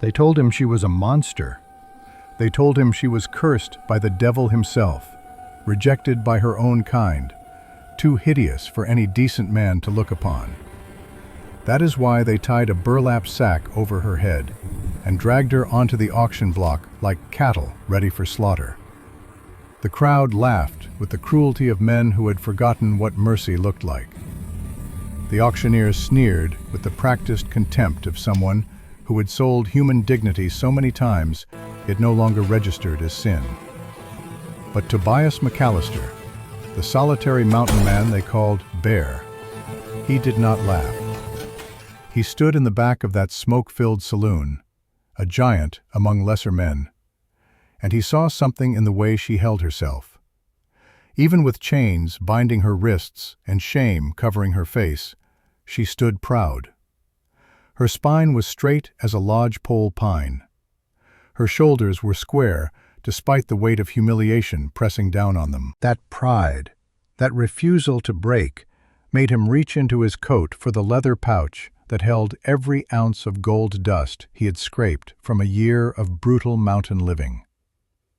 They told him she was a monster. They told him she was cursed by the devil himself, rejected by her own kind, too hideous for any decent man to look upon. That is why they tied a burlap sack over her head and dragged her onto the auction block like cattle ready for slaughter. The crowd laughed with the cruelty of men who had forgotten what mercy looked like. The auctioneers sneered with the practiced contempt of someone who had sold human dignity so many times it no longer registered as sin. But Tobias McAllister, the solitary mountain man they called Bear, he did not laugh. He stood in the back of that smoke-filled saloon, a giant among lesser men, and he saw something in the way she held herself. Even with chains binding her wrists and shame covering her face, she stood proud. Her spine was straight as a lodgepole pine. Her shoulders were square despite the weight of humiliation pressing down on them. That pride, that refusal to break, made him reach into his coat for the leather pouch that held every ounce of gold dust he had scraped from a year of brutal mountain living.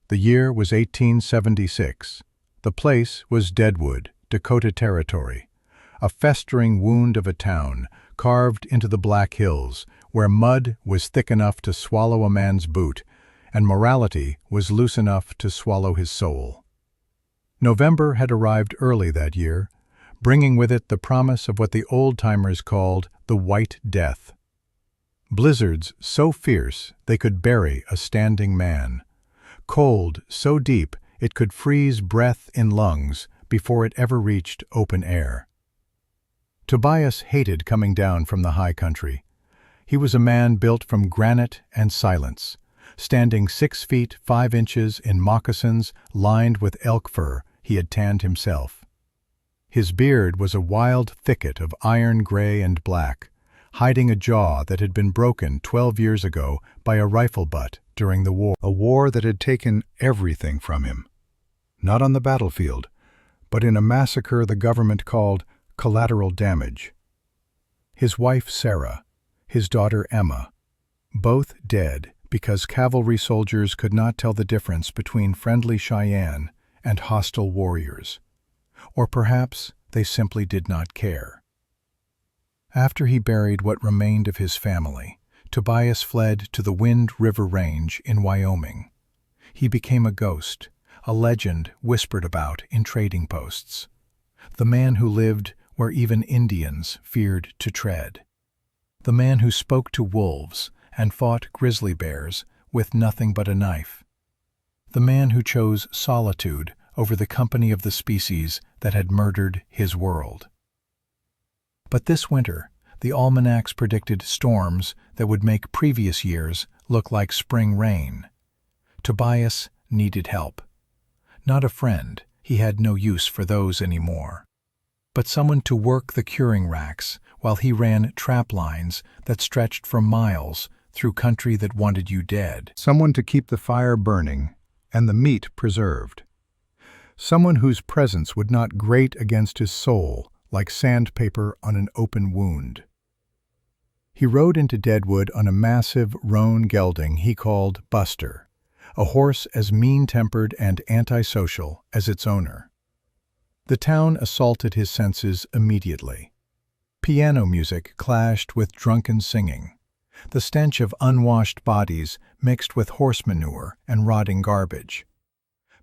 The year was 1876. The place was Deadwood, Dakota Territory, a festering wound of a town carved into the Black Hills, where mud was thick enough to swallow a man's boot, and morality was loose enough to swallow his soul. November had arrived early that year, bringing with it the promise of what the old-timers called the White Death. Blizzards so fierce they could bury a standing man. Cold so deep it could freeze breath in lungs before it ever reached open air. Tobias hated coming down from the high country. He was a man built from granite and silence, standing 6 feet 5 inches in moccasins lined with elk fur he had tanned himself. His beard was a wild thicket of iron gray and black, hiding a jaw that had been broken 12 years ago by a rifle butt during the war. A war that had taken everything from him. Not on the battlefield, but in a massacre the government called collateral damage. His wife Sarah, his daughter Emma, both dead because cavalry soldiers could not tell the difference between friendly Cheyenne and hostile warriors. Or perhaps they simply did not care. After he buried what remained of his family, Tobias fled to the Wind River Range in Wyoming. He became a ghost, a legend whispered about in trading posts. The man who lived where even Indians feared to tread. The man who spoke to wolves and fought grizzly bears with nothing but a knife. The man who chose solitude over the company of the species that had murdered his world. But this winter, the almanacs predicted storms that would make previous years look like spring rain. Tobias needed help. Not a friend, he had no use for those anymore. But someone to work the curing racks while he ran trap lines that stretched for miles through country that wanted you dead. Someone to keep the fire burning and the meat preserved. Someone whose presence would not grate against his soul like sandpaper on an open wound. He rode into Deadwood on a massive roan gelding he called Buster, a horse as mean-tempered and antisocial as its owner. The town assaulted his senses immediately. Piano music clashed with drunken singing. The stench of unwashed bodies mixed with horse manure and rotting garbage.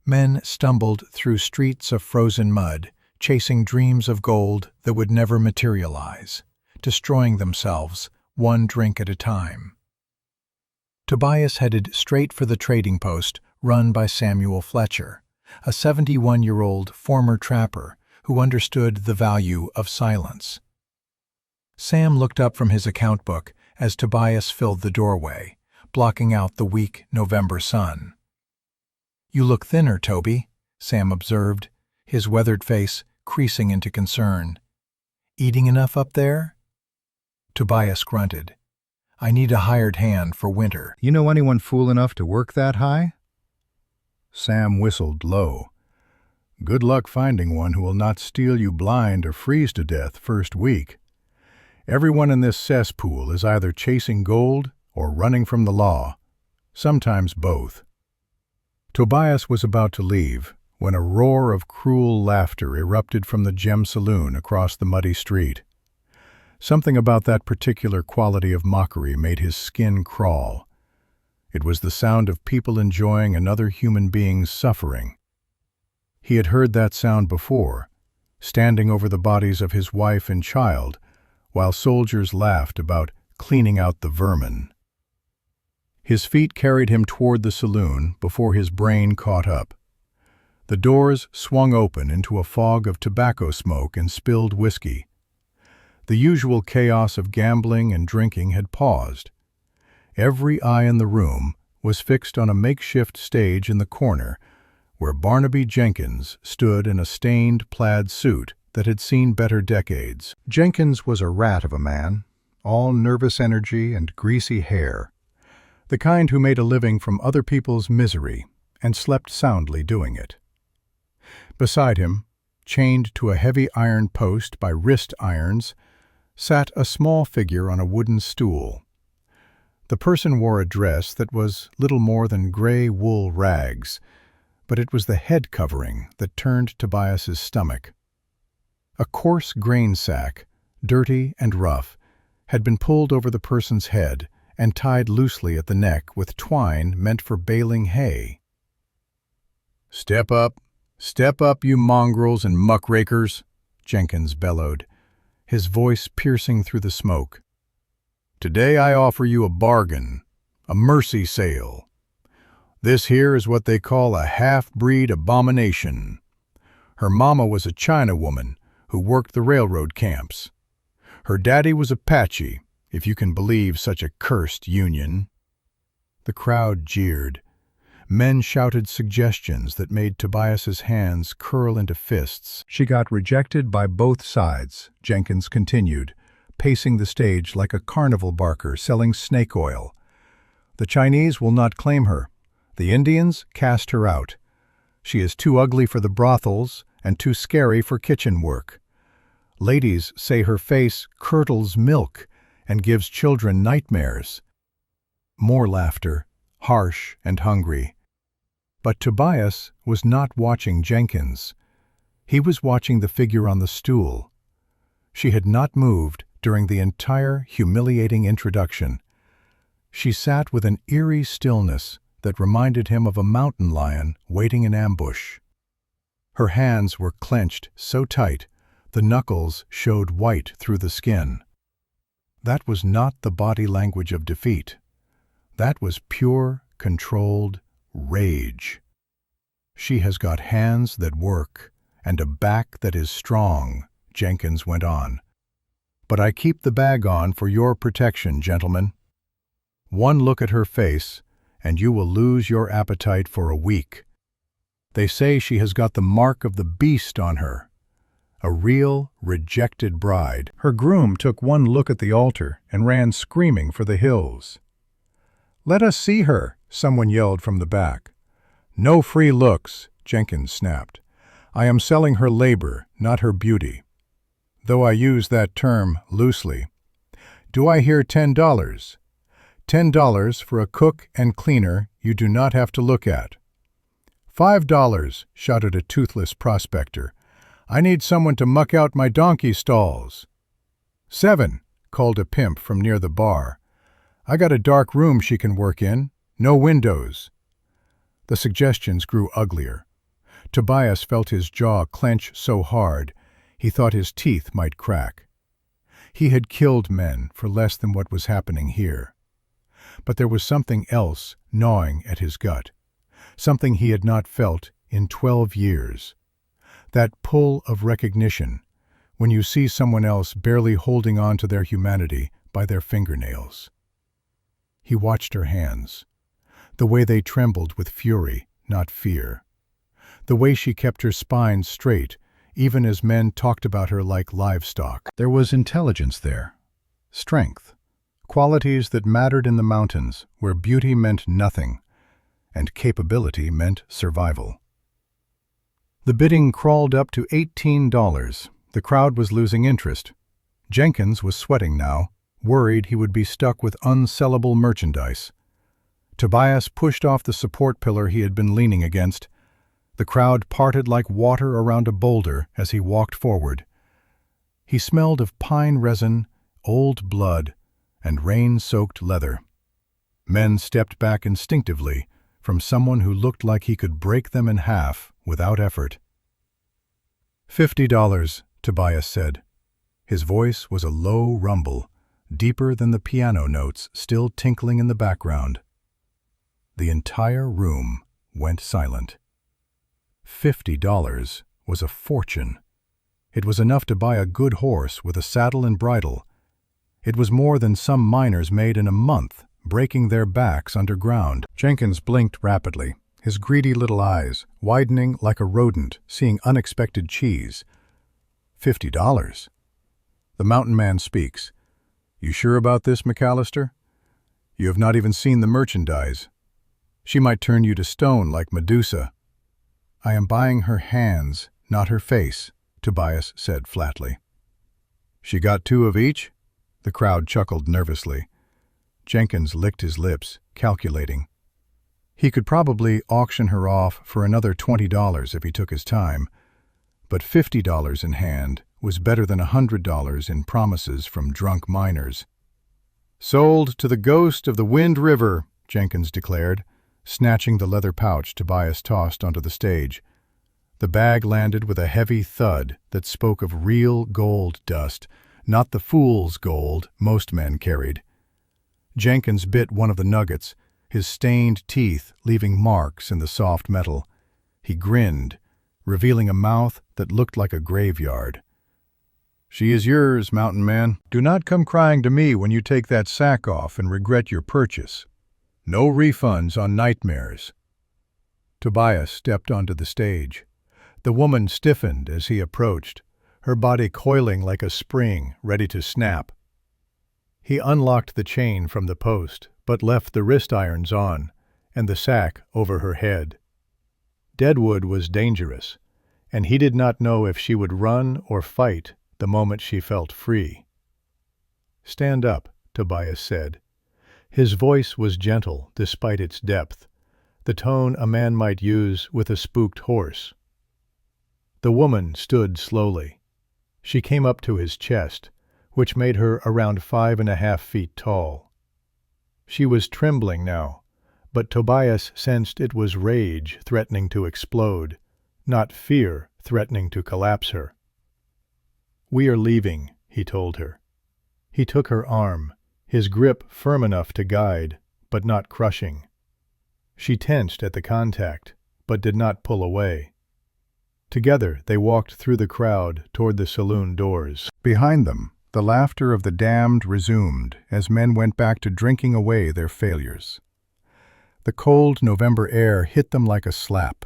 Men stumbled through streets of frozen mud, chasing dreams of gold that would never materialize, destroying themselves one drink at a time. Tobias headed straight for the trading post run by Samuel Fletcher, a 71-year-old former trapper who understood the value of silence. Sam looked up from his account book as Tobias filled the doorway, blocking out the weak November sun. "You look thinner, Toby," Sam observed, his weathered face creasing into concern. "Eating enough up there?" Tobias grunted. "I need a hired hand for winter." "You know anyone fool enough to work that high?" Sam whistled low. "Good luck finding one who will not steal you blind or freeze to death first week. Everyone in this cesspool is either chasing gold or running from the law, sometimes both. Tobias was about to leave when a roar of cruel laughter erupted from the Gem Saloon across the muddy street. Something about that particular quality of mockery made his skin crawl. It was the sound of people enjoying another human being's suffering. He had heard that sound before, standing over the bodies of his wife and child, while soldiers laughed about cleaning out the vermin. His feet carried him toward the saloon before his brain caught up. The doors swung open into a fog of tobacco smoke and spilled whiskey. The usual chaos of gambling and drinking had paused. Every eye in the room was fixed on a makeshift stage in the corner, where Barnaby Jenkins stood in a stained plaid suit that had seen better decades. Jenkins was a rat of a man, all nervous energy and greasy hair, the kind who made a living from other people's misery and slept soundly doing it. Beside him, chained to a heavy iron post by wrist irons, sat a small figure on a wooden stool. The person wore a dress that was little more than gray wool rags, but it was the head covering that turned Tobias's stomach. A coarse grain sack, dirty and rough, had been pulled over the person's head and tied loosely at the neck with twine meant for baling hay. Step up, you mongrels and muckrakers," Jenkins bellowed, his voice piercing through the smoke. "Today I offer you a bargain, a mercy sale. This here is what they call a half-breed abomination. Her mama was a China woman who worked the railroad camps. Her daddy was Apache, if you can believe such a cursed union." The crowd jeered. Men shouted suggestions that made Tobias's hands curl into fists. "She got rejected by both sides," Jenkins continued, pacing the stage like a carnival barker selling snake oil. "The Chinese will not claim her. The Indians cast her out. She is too ugly for the brothels and too scary for kitchen work. Ladies say her face curdles milk and gives children nightmares." More laughter, harsh and hungry. But Tobias was not watching Jenkins. He was watching the figure on the stool. She had not moved during the entire humiliating introduction. She sat with an eerie stillness that reminded him of a mountain lion waiting in ambush. Her hands were clenched so tight the knuckles showed white through the skin. That was not the body language of defeat. That was pure, controlled rage. "She has got hands that work and a back that is strong," Jenkins went on. "But I keep the bag on for your protection, gentlemen. One look at her face, and you will lose your appetite for a week. They say she has got the mark of the beast on her. A real, rejected bride." Her groom took one look at the altar and ran screaming for the hills. "Let us see her," someone yelled from the back. "No free looks," Jenkins snapped. "I am selling her labor, not her beauty. Though I use that term loosely. Do I hear $10? $10 for a cook and cleaner you do not have to look at." $5, shouted a toothless prospector. "I need someone to muck out my donkey stalls." "$7, called a pimp from near the bar. "I got a dark room she can work in, no windows." The suggestions grew uglier. Tobias felt his jaw clench so hard he thought his teeth might crack. He had killed men for less than what was happening here. But there was something else gnawing at his gut, something he had not felt in 12 years. That pull of recognition, when you see someone else barely holding on to their humanity by their fingernails. He watched her hands, the way they trembled with fury, not fear. The way she kept her spine straight, even as men talked about her like livestock. There was intelligence there, strength, qualities that mattered in the mountains, where beauty meant nothing, and capability meant survival. The bidding crawled up to $18. The crowd was losing interest. Jenkins was sweating now. worried he would be stuck with unsellable merchandise. Tobias pushed off the support pillar he had been leaning against. The crowd parted like water around a boulder as he walked forward. He smelled of pine resin, old blood, and rain-soaked leather. Men stepped back instinctively from someone who looked like he could break them in half without effort. $50, Tobias said. His voice was a low rumble, deeper than the piano notes still tinkling in the background. The entire room went silent. $50 was a fortune. It was enough to buy a good horse with a saddle and bridle. It was more than some miners made in a month, breaking their backs underground. Jenkins blinked rapidly, his greedy little eyes widening like a rodent seeing unexpected cheese. $50. The mountain man speaks. You sure about this, McAllister? You have not even seen the merchandise. She might turn you to stone like Medusa. I am buying her hands, not her face, Tobias said flatly. She got 2 of each? The crowd chuckled nervously. Jenkins licked his lips, calculating. He could probably auction her off for another $20 if he took his time, but $50 in hand was better than $100 in promises from drunk miners. Sold to the ghost of the Wind River, Jenkins declared, snatching the leather pouch Tobias tossed onto the stage. The bag landed with a heavy thud that spoke of real gold dust, not the fool's gold most men carried. Jenkins bit one of the nuggets, his stained teeth leaving marks in the soft metal. He grinned, revealing a mouth that looked like a graveyard. She is yours, mountain man. Do not come crying to me when you take that sack off and regret your purchase. No refunds on nightmares. Tobias stepped onto the stage. The woman stiffened as he approached, her body coiling like a spring ready to snap. He unlocked the chain from the post, but left the wrist irons on, and the sack over her head. Deadwood was dangerous, and he did not know if she would run or fight the moment she felt free. Stand up, Tobias said. His voice was gentle despite its depth, the tone a man might use with a spooked horse. The woman stood slowly. She came up to his chest, which made her around 5.5 feet tall. She was trembling now, but Tobias sensed it was rage threatening to explode, not fear threatening to collapse her. We are leaving, he told her. He took her arm, his grip firm enough to guide, but not crushing. She tensed at the contact, but did not pull away. Together they walked through the crowd toward the saloon doors. Behind them, the laughter of the damned resumed as men went back to drinking away their failures. The cold November air hit them like a slap.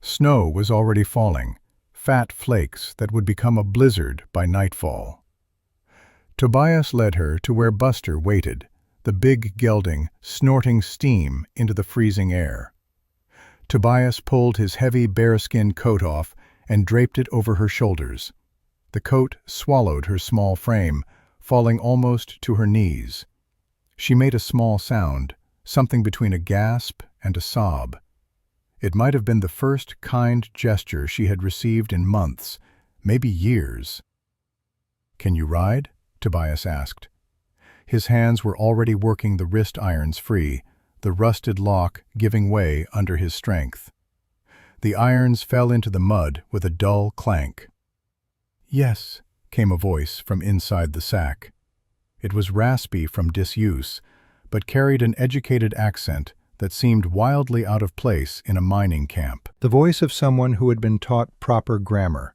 Snow was already falling, fat flakes that would become a blizzard by nightfall. Tobias led her to where Buster waited, the big gelding snorting steam into the freezing air. Tobias pulled his heavy bearskin coat off and draped it over her shoulders. The coat swallowed her small frame, falling almost to her knees. She made a small sound, something between a gasp and a sob. It might have been the first kind gesture she had received in months, maybe years. "Can you ride?" Tobias asked. His hands were already working the wrist irons free, the rusted lock giving way under his strength. The irons fell into the mud with a dull clank. "Yes," came a voice from inside the sack. It was raspy from disuse, but carried an educated accent that seemed wildly out of place in a mining camp. The voice of someone who had been taught proper grammar,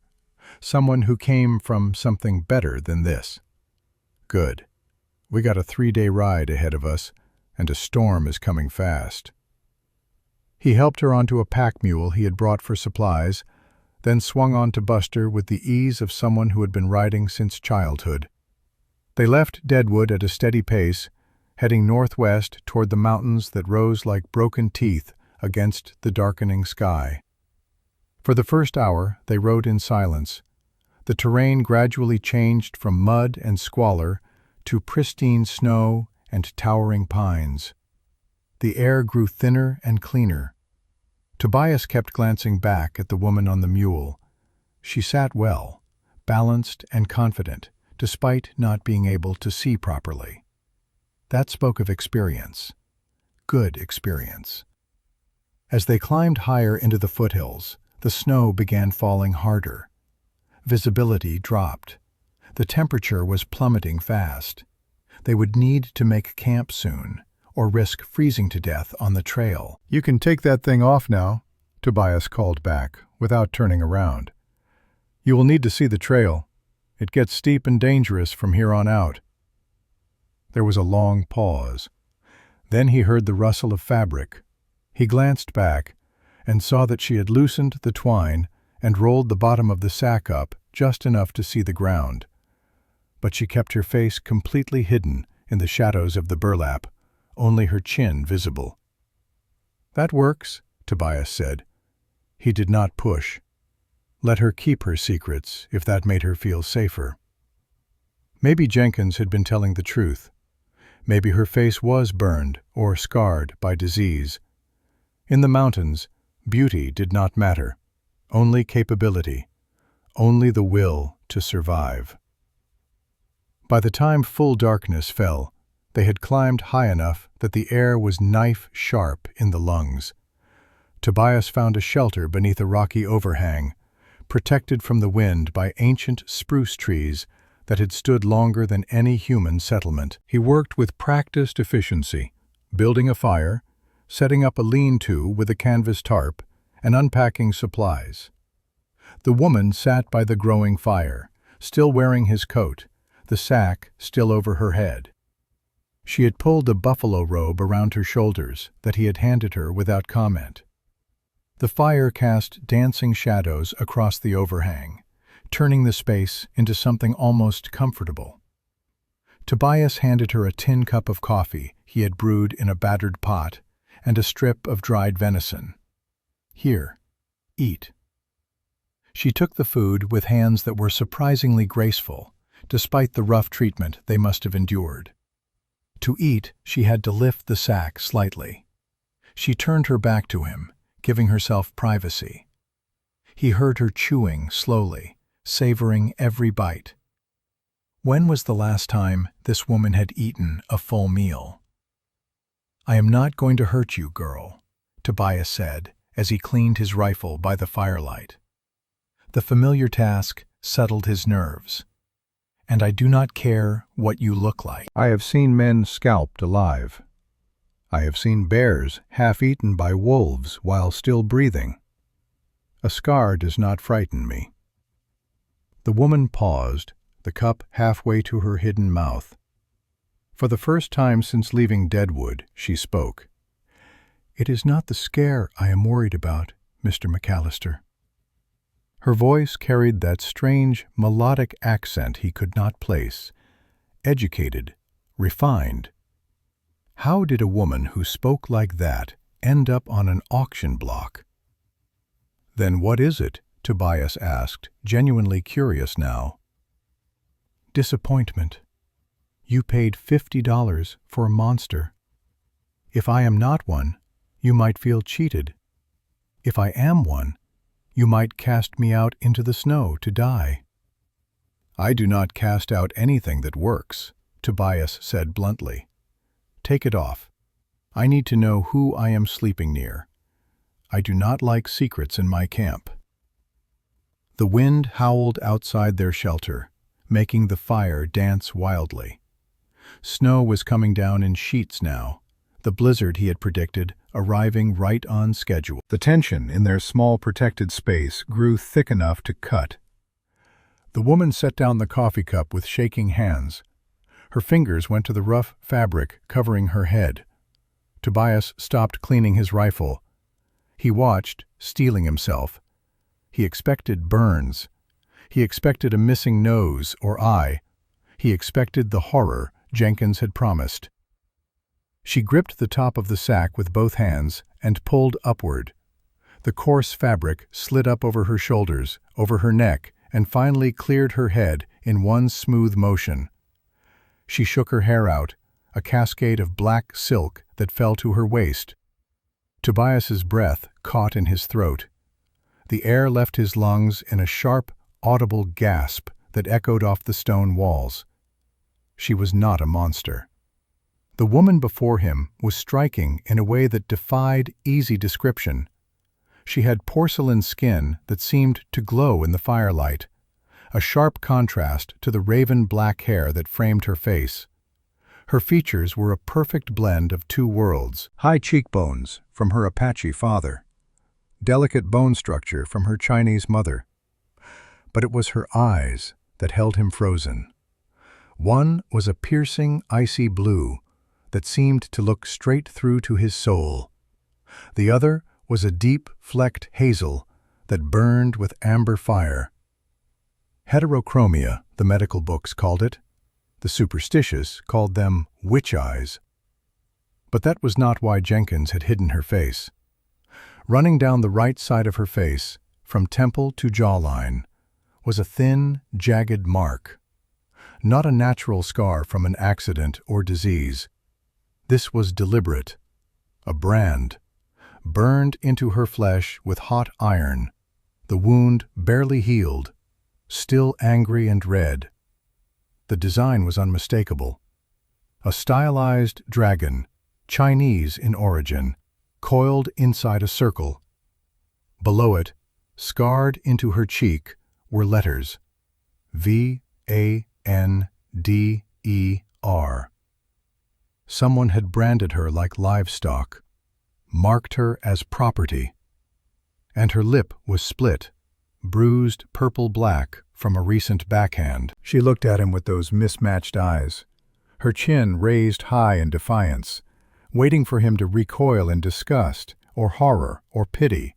someone who came from something better than this. "Good. We got a 3-day ride ahead of us, and a storm is coming fast." He helped her onto a pack mule he had brought for supplies, then swung on to Buster with the ease of someone who had been riding since childhood. They left Deadwood at a steady pace, heading northwest toward the mountains that rose like broken teeth against the darkening sky. For the first hour, they rode in silence. The terrain gradually changed from mud and squalor to pristine snow and towering pines. The air grew thinner and cleaner. Tobias kept glancing back at the woman on the mule. She sat well, balanced and confident, despite not being able to see properly. That spoke of experience. Good experience. As they climbed higher into the foothills, the snow began falling harder. Visibility dropped. The temperature was plummeting fast. They would need to make camp soon, or risk freezing to death on the trail. "You can take that thing off now," Tobias called back, without turning around. "You will need to see the trail. It gets steep and dangerous from here on out." There was a long pause. Then he heard the rustle of fabric. He glanced back and saw that she had loosened the twine and rolled the bottom of the sack up just enough to see the ground. But she kept her face completely hidden in the shadows of the burlap, only her chin visible. "That works," Tobias said. He did not push. Let her keep her secrets if that made her feel safer. Maybe Jenkins had been telling the truth. Maybe her face was burned or scarred by disease. In the mountains, beauty did not matter, only capability, only the will to survive. By the time full darkness fell, they had climbed high enough that the air was knife-sharp in the lungs. Tobias found a shelter beneath a rocky overhang, protected from the wind by ancient spruce trees that had stood longer than any human settlement. He worked with practiced efficiency, building a fire, setting up a lean-to with a canvas tarp, and unpacking supplies. The woman sat by the growing fire, still wearing his coat, the sack still over her head. She had pulled the buffalo robe around her shoulders that he had handed her without comment. The fire cast dancing shadows across the overhang, turning the space into something almost comfortable. Tobias handed her a tin cup of coffee he had brewed in a battered pot and a strip of dried venison. "Here, eat." She took the food with hands that were surprisingly graceful, despite the rough treatment they must have endured. To eat, she had to lift the sack slightly. She turned her back to him, giving herself privacy. He heard her chewing slowly, savoring every bite. When was the last time this woman had eaten a full meal? "I am not going to hurt you, girl," Tobias said as he cleaned his rifle by the firelight. The familiar task settled his nerves. "And I do not care what you look like." "I have seen men scalped alive. I have seen bears half-eaten by wolves while still breathing. A scar does not frighten me." The woman paused, the cup halfway to her hidden mouth. For the first time since leaving Deadwood, she spoke. "It is not the scare I am worried about, Mr. McAllister." Her voice carried that strange, melodic accent he could not place, educated, refined. How did a woman who spoke like that end up on an auction block? "Then what is it?" Tobias asked, genuinely curious now. "Disappointment. You paid $50 for a monster. If I am not one, you might feel cheated. If I am one, you might cast me out into the snow to die." "I do not cast out anything that works," Tobias said bluntly. "Take it off. I need to know who I am sleeping near. I do not like secrets in my camp." The wind howled outside their shelter, making the fire dance wildly. Snow was coming down in sheets now, the blizzard he had predicted arriving right on schedule. The tension in their small protected space grew thick enough to cut. The woman set down the coffee cup with shaking hands. Her fingers went to the rough fabric covering her head. Tobias stopped cleaning his rifle. He watched, steeling himself. He expected burns. He expected a missing nose or eye. He expected the horror Jenkins had promised. She gripped the top of the sack with both hands and pulled upward. The coarse fabric slid up over her shoulders, over her neck, and finally cleared her head in one smooth motion. She shook her hair out, a cascade of black silk that fell to her waist. Tobias's breath caught in his throat. The air left his lungs in a sharp, audible gasp that echoed off the stone walls. She was not a monster. The woman before him was striking in a way that defied easy description. She had porcelain skin that seemed to glow in the firelight, a sharp contrast to the raven-black hair that framed her face. Her features were a perfect blend of two worlds: high cheekbones from her Apache father, delicate bone structure from her Chinese mother. But it was her eyes that held him frozen. One was a piercing, icy blue that seemed to look straight through to his soul. The other was a deep, flecked hazel that burned with amber fire. Heterochromia, the medical books called it. The superstitious called them witch eyes. But that was not why Jenkins had hidden her face. Running down the right side of her face, from temple to jawline, was a thin, jagged mark. Not a natural scar from an accident or disease. This was deliberate, a brand, burned into her flesh with hot iron, the wound barely healed, still angry and red. The design was unmistakable. A stylized dragon, Chinese in origin, coiled inside a circle. Below it, scarred into her cheek, were letters: V-A-N-D-E-R. Someone had branded her like livestock, marked her as property. And her lip was split, bruised purple-black from a recent backhand. She looked at him with those mismatched eyes, her chin raised high in defiance, waiting for him to recoil in disgust or horror or pity,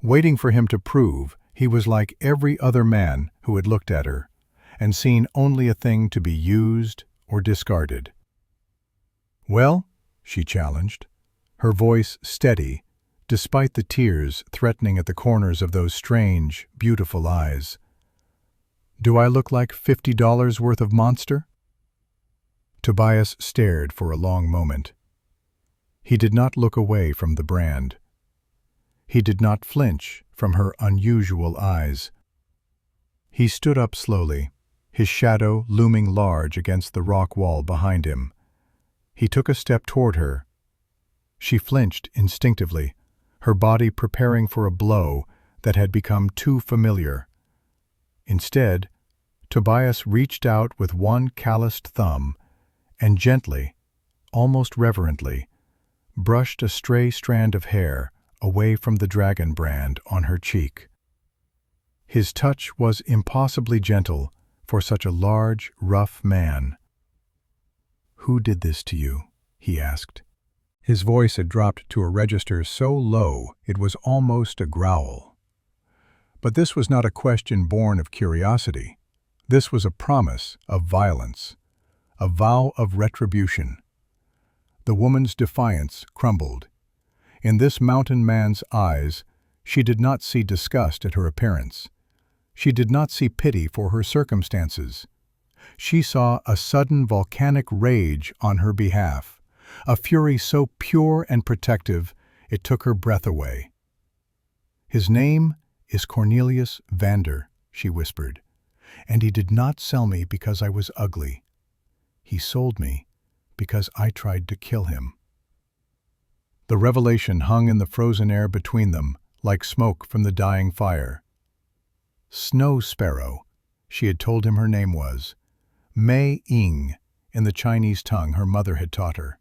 waiting for him to prove he was like every other man who had looked at her and seen only a thing to be used or discarded. "Well?" she challenged, her voice steady, despite the tears threatening at the corners of those strange, beautiful eyes. "Do I look like $50 worth of monster?" Tobias stared for a long moment. He did not look away from the brand. He did not flinch from her unusual eyes. He stood up slowly, his shadow looming large against the rock wall behind him. He took a step toward her. She flinched instinctively, her body preparing for a blow that had become too familiar. Instead, Tobias reached out with one calloused thumb and gently, almost reverently, brushed a stray strand of hair away from the dragon brand on her cheek. His touch was impossibly gentle for such a large, rough man. "Who did this to you?" he asked. His voice had dropped to a register so low it was almost a growl. But this was not a question born of curiosity. This was a promise of violence, a vow of retribution. The woman's defiance crumbled. In this mountain man's eyes, she did not see disgust at her appearance. She did not see pity for her circumstances. She saw a sudden volcanic rage on her behalf, a fury so pure and protective it took her breath away. "His name is Cornelius Vander," she whispered, "and he did not sell me because I was ugly. He sold me because I tried to kill him." The revelation hung in the frozen air between them, like smoke from the dying fire. Snow Sparrow, she had told him her name was. Mei Ying, in the Chinese tongue her mother had taught her.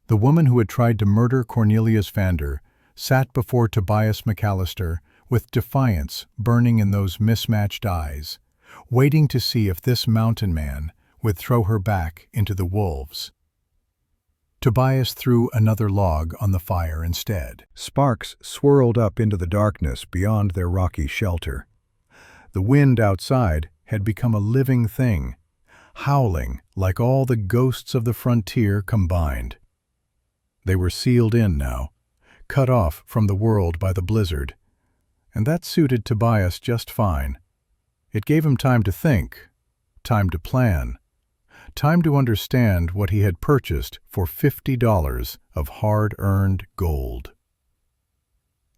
The woman who had tried to murder Cornelius Vander sat before Tobias McAllister with defiance burning in those mismatched eyes, waiting to see if this mountain man would throw her back into the wolves. Tobias threw another log on the fire instead. Sparks swirled up into the darkness beyond their rocky shelter. The wind outside had become a living thing, howling like all the ghosts of the frontier combined. They were sealed in now, cut off from the world by the blizzard, and that suited Tobias just fine. It gave him time to think, time to plan, time to understand what he had purchased for $50 of hard-earned gold.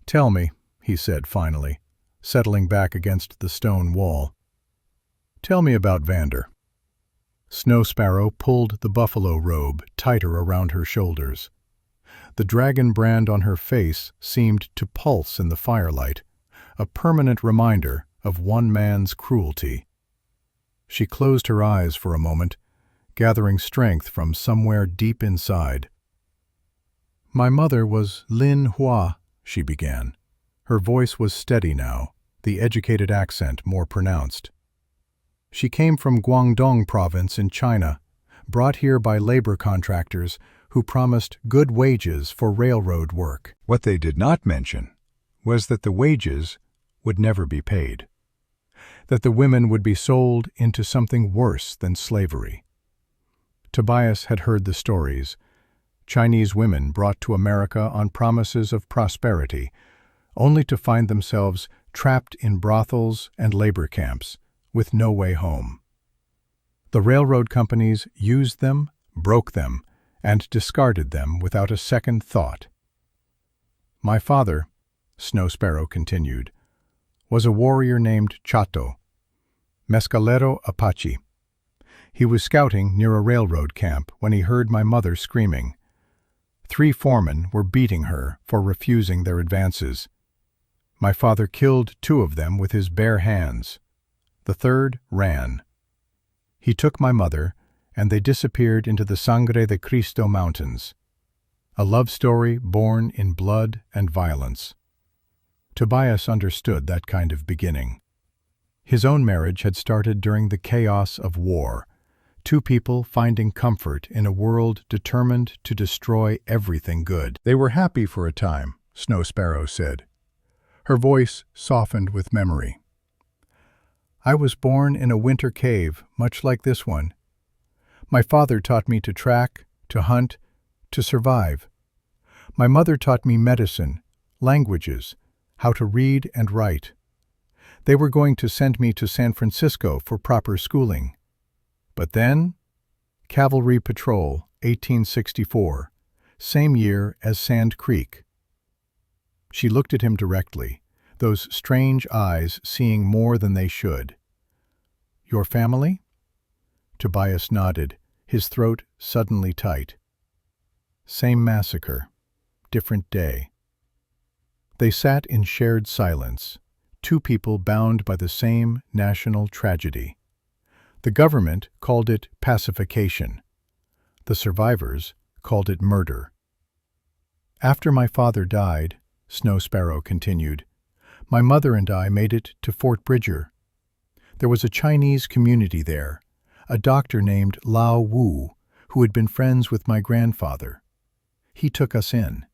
"Tell me," he said finally, settling back against the stone wall. "Tell me about Vander." Snow Sparrow pulled the buffalo robe tighter around her shoulders. The dragon brand on her face seemed to pulse in the firelight, a permanent reminder of one man's cruelty. She closed her eyes for a moment, gathering strength from somewhere deep inside. "My mother was Lin Hua," she began. Her voice was steady now, the educated accent more pronounced. "She came from Guangdong province in China, brought here by labor contractors who promised good wages for railroad work." What they did not mention was that the wages would never be paid, that the women would be sold into something worse than slavery. Tobias had heard the stories. Chinese women brought to America on promises of prosperity, only to find themselves trapped in brothels and labor camps, with no way home. The railroad companies used them, broke them, and discarded them without a second thought. "My father," Snow Sparrow continued, "was a warrior named Chato, Mescalero Apache. He was scouting near a railroad camp when he heard my mother screaming. 3 foremen were beating her for refusing their advances. My father killed 2 of them with his bare hands. The 3rd ran. He took my mother, and they disappeared into the Sangre de Cristo Mountains. A love story born in blood and violence." Tobias understood that kind of beginning. His own marriage had started during the chaos of war, 2 people finding comfort in a world determined to destroy everything good. "They were happy for a time," Snow Sparrow said. Her voice softened with memory. "I was born in a winter cave, much like this one. My father taught me to track, to hunt, to survive. My mother taught me medicine, languages, how to read and write. They were going to send me to San Francisco for proper schooling. But then, Cavalry Patrol, 1864, same year as Sand Creek." She looked at him directly, those strange eyes seeing more than they should. "Your family?" Tobias nodded, his throat suddenly tight. "Same massacre, different day." They sat in shared silence, 2 people bound by the same national tragedy. The government called it pacification. The survivors called it murder. "After my father died," Snow Sparrow continued, "my mother and I made it to Fort Bridger. There was a Chinese community there, a doctor named Lao Wu, who had been friends with my grandfather. He took us in,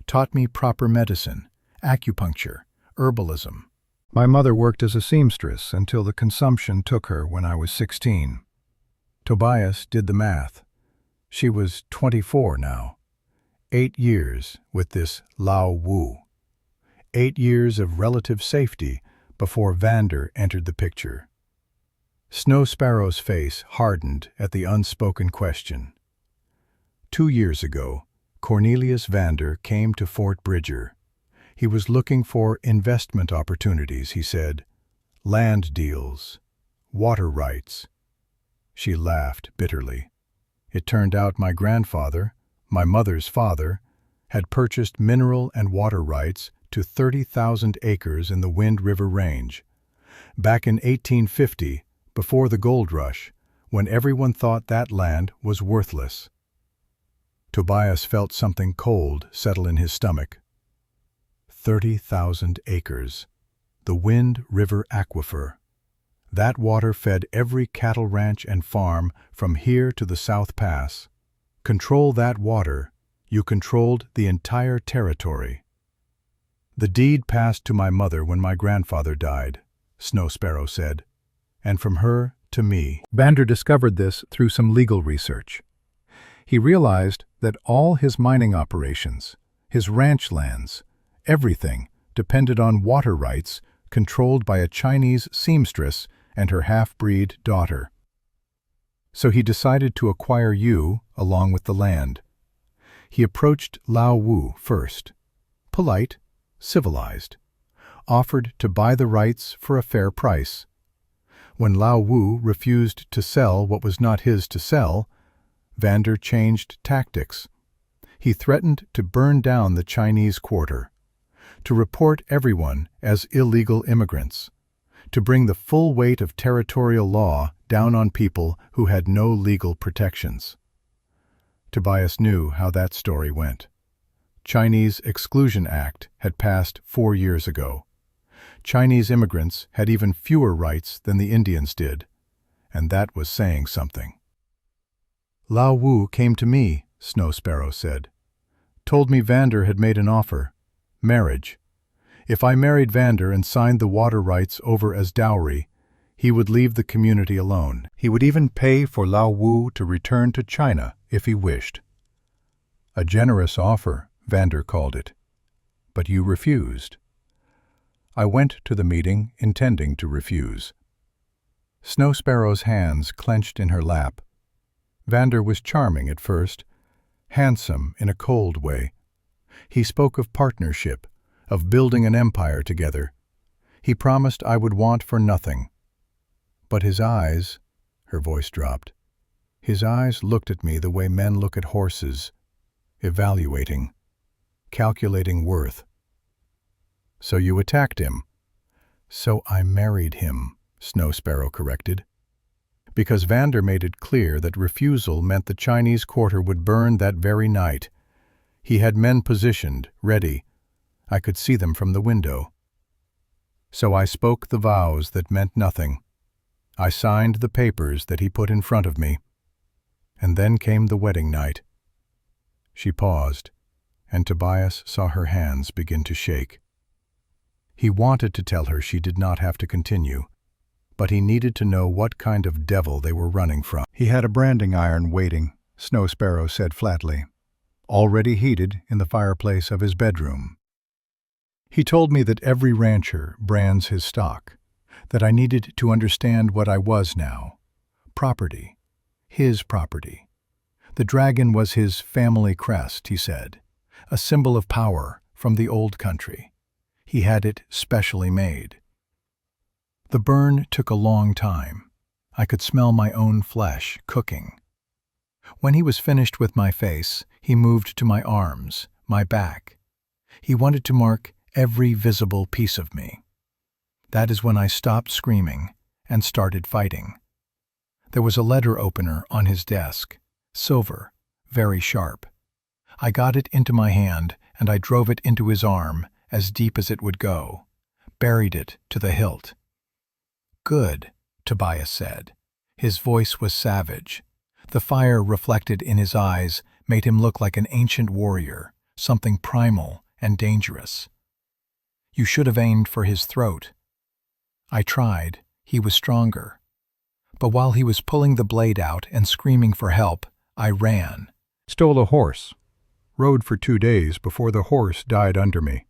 taught me proper medicine, acupuncture, herbalism. My mother worked as a seamstress until the consumption took her when I was 16. Tobias did the math. She was 24 now. 8 years with this Lao Wu. 8 years of relative safety before Vander entered the picture." Snow Sparrow's face hardened at the unspoken question. 2 years ago, Cornelius Vander came to Fort Bridger. He was looking for investment opportunities, he said. Land deals, water rights. She laughed bitterly. It turned out my grandfather, my mother's father, had purchased mineral and water rights to 30,000 acres in the Wind River Range. Back in 1850, before the gold rush, when everyone thought that land was worthless. Tobias felt something cold settle in his stomach. 30,000 acres. The Wind River Aquifer. That water fed every cattle ranch and farm from here to the South Pass. Control that water, you controlled the entire territory. "The deed passed to my mother when my grandfather died," Snow Sparrow said, "and from her to me." Vander discovered this through some legal research. He realized that all his mining operations, his ranch lands, everything depended on water rights controlled by a Chinese seamstress and her half-breed daughter. So he decided to acquire you along with the land. He approached Lao Wu first. Polite, civilized. Offered to buy the rights for a fair price. When Lao Wu refused to sell what was not his to sell, Vander changed tactics. He threatened to burn down the Chinese quarter, to report everyone as illegal immigrants, to bring the full weight of territorial law down on people who had no legal protections. Tobias knew how that story went. Chinese Exclusion Act had passed 4 years ago. Chinese immigrants had even fewer rights than the Indians did, and that was saying something. Lao Wu came to me, Snow Sparrow said. Told me Vander had made an offer. Marriage. If I married Vander and signed the water rights over as dowry, he would leave the community alone. He would even pay for Lao Wu to return to China if he wished. A generous offer, Vander called it. But you refused. I went to the meeting intending to refuse. Snow Sparrow's hands clenched in her lap. Vander was charming at first, handsome in a cold way. He spoke of partnership, of building an empire together. He promised I would want for nothing. But his eyes, her voice dropped, his eyes looked at me the way men look at horses, evaluating, calculating worth. So you attacked him. So I married him, Snow Sparrow corrected. Because Vander made it clear that refusal meant the Chinese quarter would burn that very night. He had men positioned, ready. I could see them from the window. So I spoke the vows that meant nothing. I signed the papers that he put in front of me. And then came the wedding night. She paused, and Tobias saw her hands begin to shake. He wanted to tell her she did not have to continue, but he needed to know what kind of devil they were running from. He had a branding iron waiting, Snow Sparrow said flatly, already heated in the fireplace of his bedroom. He told me that every rancher brands his stock, that I needed to understand what I was now. Property. His property. The dragon was his family crest, he said, a symbol of power from the old country. He had it specially made. The burn took a long time. I could smell my own flesh cooking. When he was finished with my face, he moved to my arms, my back. He wanted to mark every visible piece of me. That is when I stopped screaming and started fighting. There was a letter opener on his desk, silver, very sharp. I got it into my hand and I drove it into his arm as deep as it would go, buried it to the hilt. Good, Tobias said. His voice was savage. The fire reflected in his eyes made him look like an ancient warrior, something primal and dangerous. You should have aimed for his throat. I tried. He was stronger. But while he was pulling the blade out and screaming for help, I ran. Stole a horse. Rode for 2 days before the horse died under me.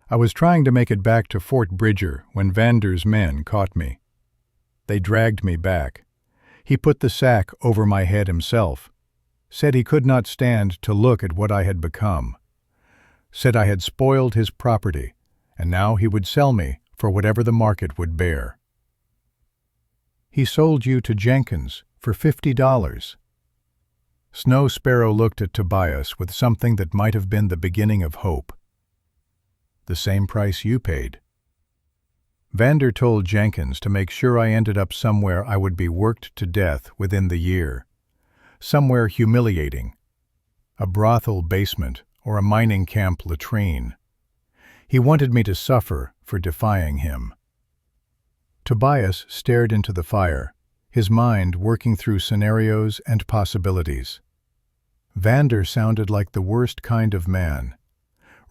I was trying to make it back to Fort Bridger when Vander's men caught me. They dragged me back. He put the sack over my head himself. Said he could not stand to look at what I had become. Said I had spoiled his property, and now he would sell me for whatever the market would bear. He sold you to Jenkins for $50. Snow Sparrow looked at Tobias with something that might have been the beginning of hope. The same price you paid. Vander told Jenkins to make sure I ended up somewhere I would be worked to death within the year. Somewhere humiliating. A brothel basement or a mining camp latrine. He wanted me to suffer for defying him. Tobias stared into the fire, his mind working through scenarios and possibilities. Vander sounded like the worst kind of man.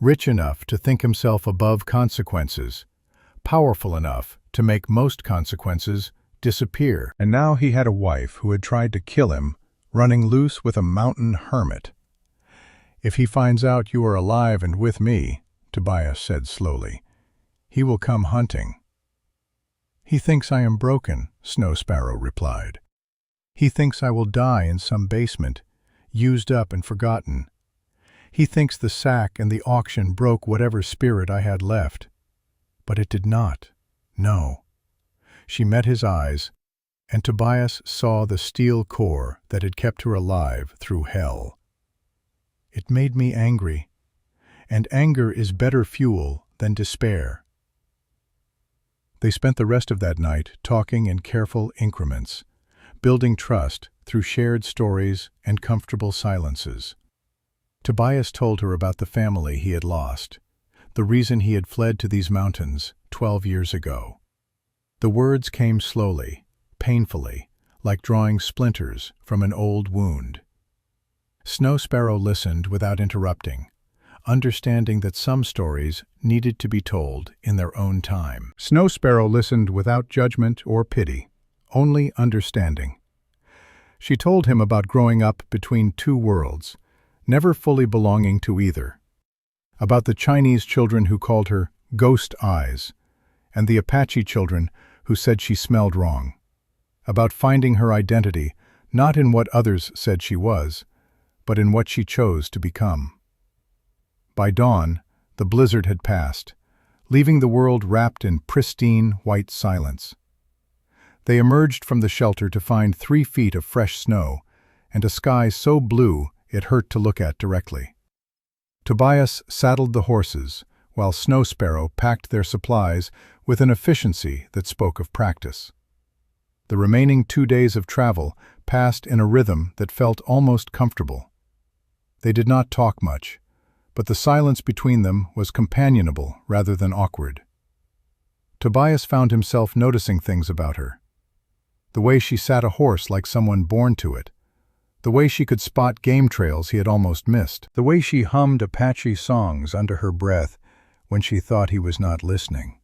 Rich enough to think himself above consequences, powerful enough to make most consequences disappear. And now he had a wife who had tried to kill him, running loose with a mountain hermit. If he finds out you are alive and with me, Tobias said slowly, he will come hunting. He thinks I am broken, Snow Sparrow replied. He thinks I will die in some basement, used up and forgotten. He thinks the sack and the auction broke whatever spirit I had left. But it did not. No. She met his eyes, and Tobias saw the steel core that had kept her alive through hell. It made me angry, and anger is better fuel than despair. They spent the rest of that night talking in careful increments, building trust through shared stories and comfortable silences. Tobias told her about the family he had lost, the reason he had fled to these mountains 12 years ago. The words came slowly, painfully, like drawing splinters from an old wound. Snow Sparrow listened without interrupting, understanding that some stories needed to be told in their own time. Snow Sparrow listened without judgment or pity, only understanding. She told him about growing up between two worlds, never fully belonging to either. About the Chinese children who called her ghost eyes, and the Apache children who said she smelled wrong. About finding her identity, not in what others said she was, but in what she chose to become. By dawn, the blizzard had passed, leaving the world wrapped in pristine white silence. They emerged from the shelter to find 3 feet of fresh snow and a sky so blue it hurt to look at directly. Tobias saddled the horses, while Snow Sparrow packed their supplies with an efficiency that spoke of practice. The remaining 2 days of travel passed in a rhythm that felt almost comfortable. They did not talk much, but the silence between them was companionable rather than awkward. Tobias found himself noticing things about her. The way she sat a horse like someone born to it. The way she could spot game trails he had almost missed. The way she hummed Apache songs under her breath when she thought he was not listening.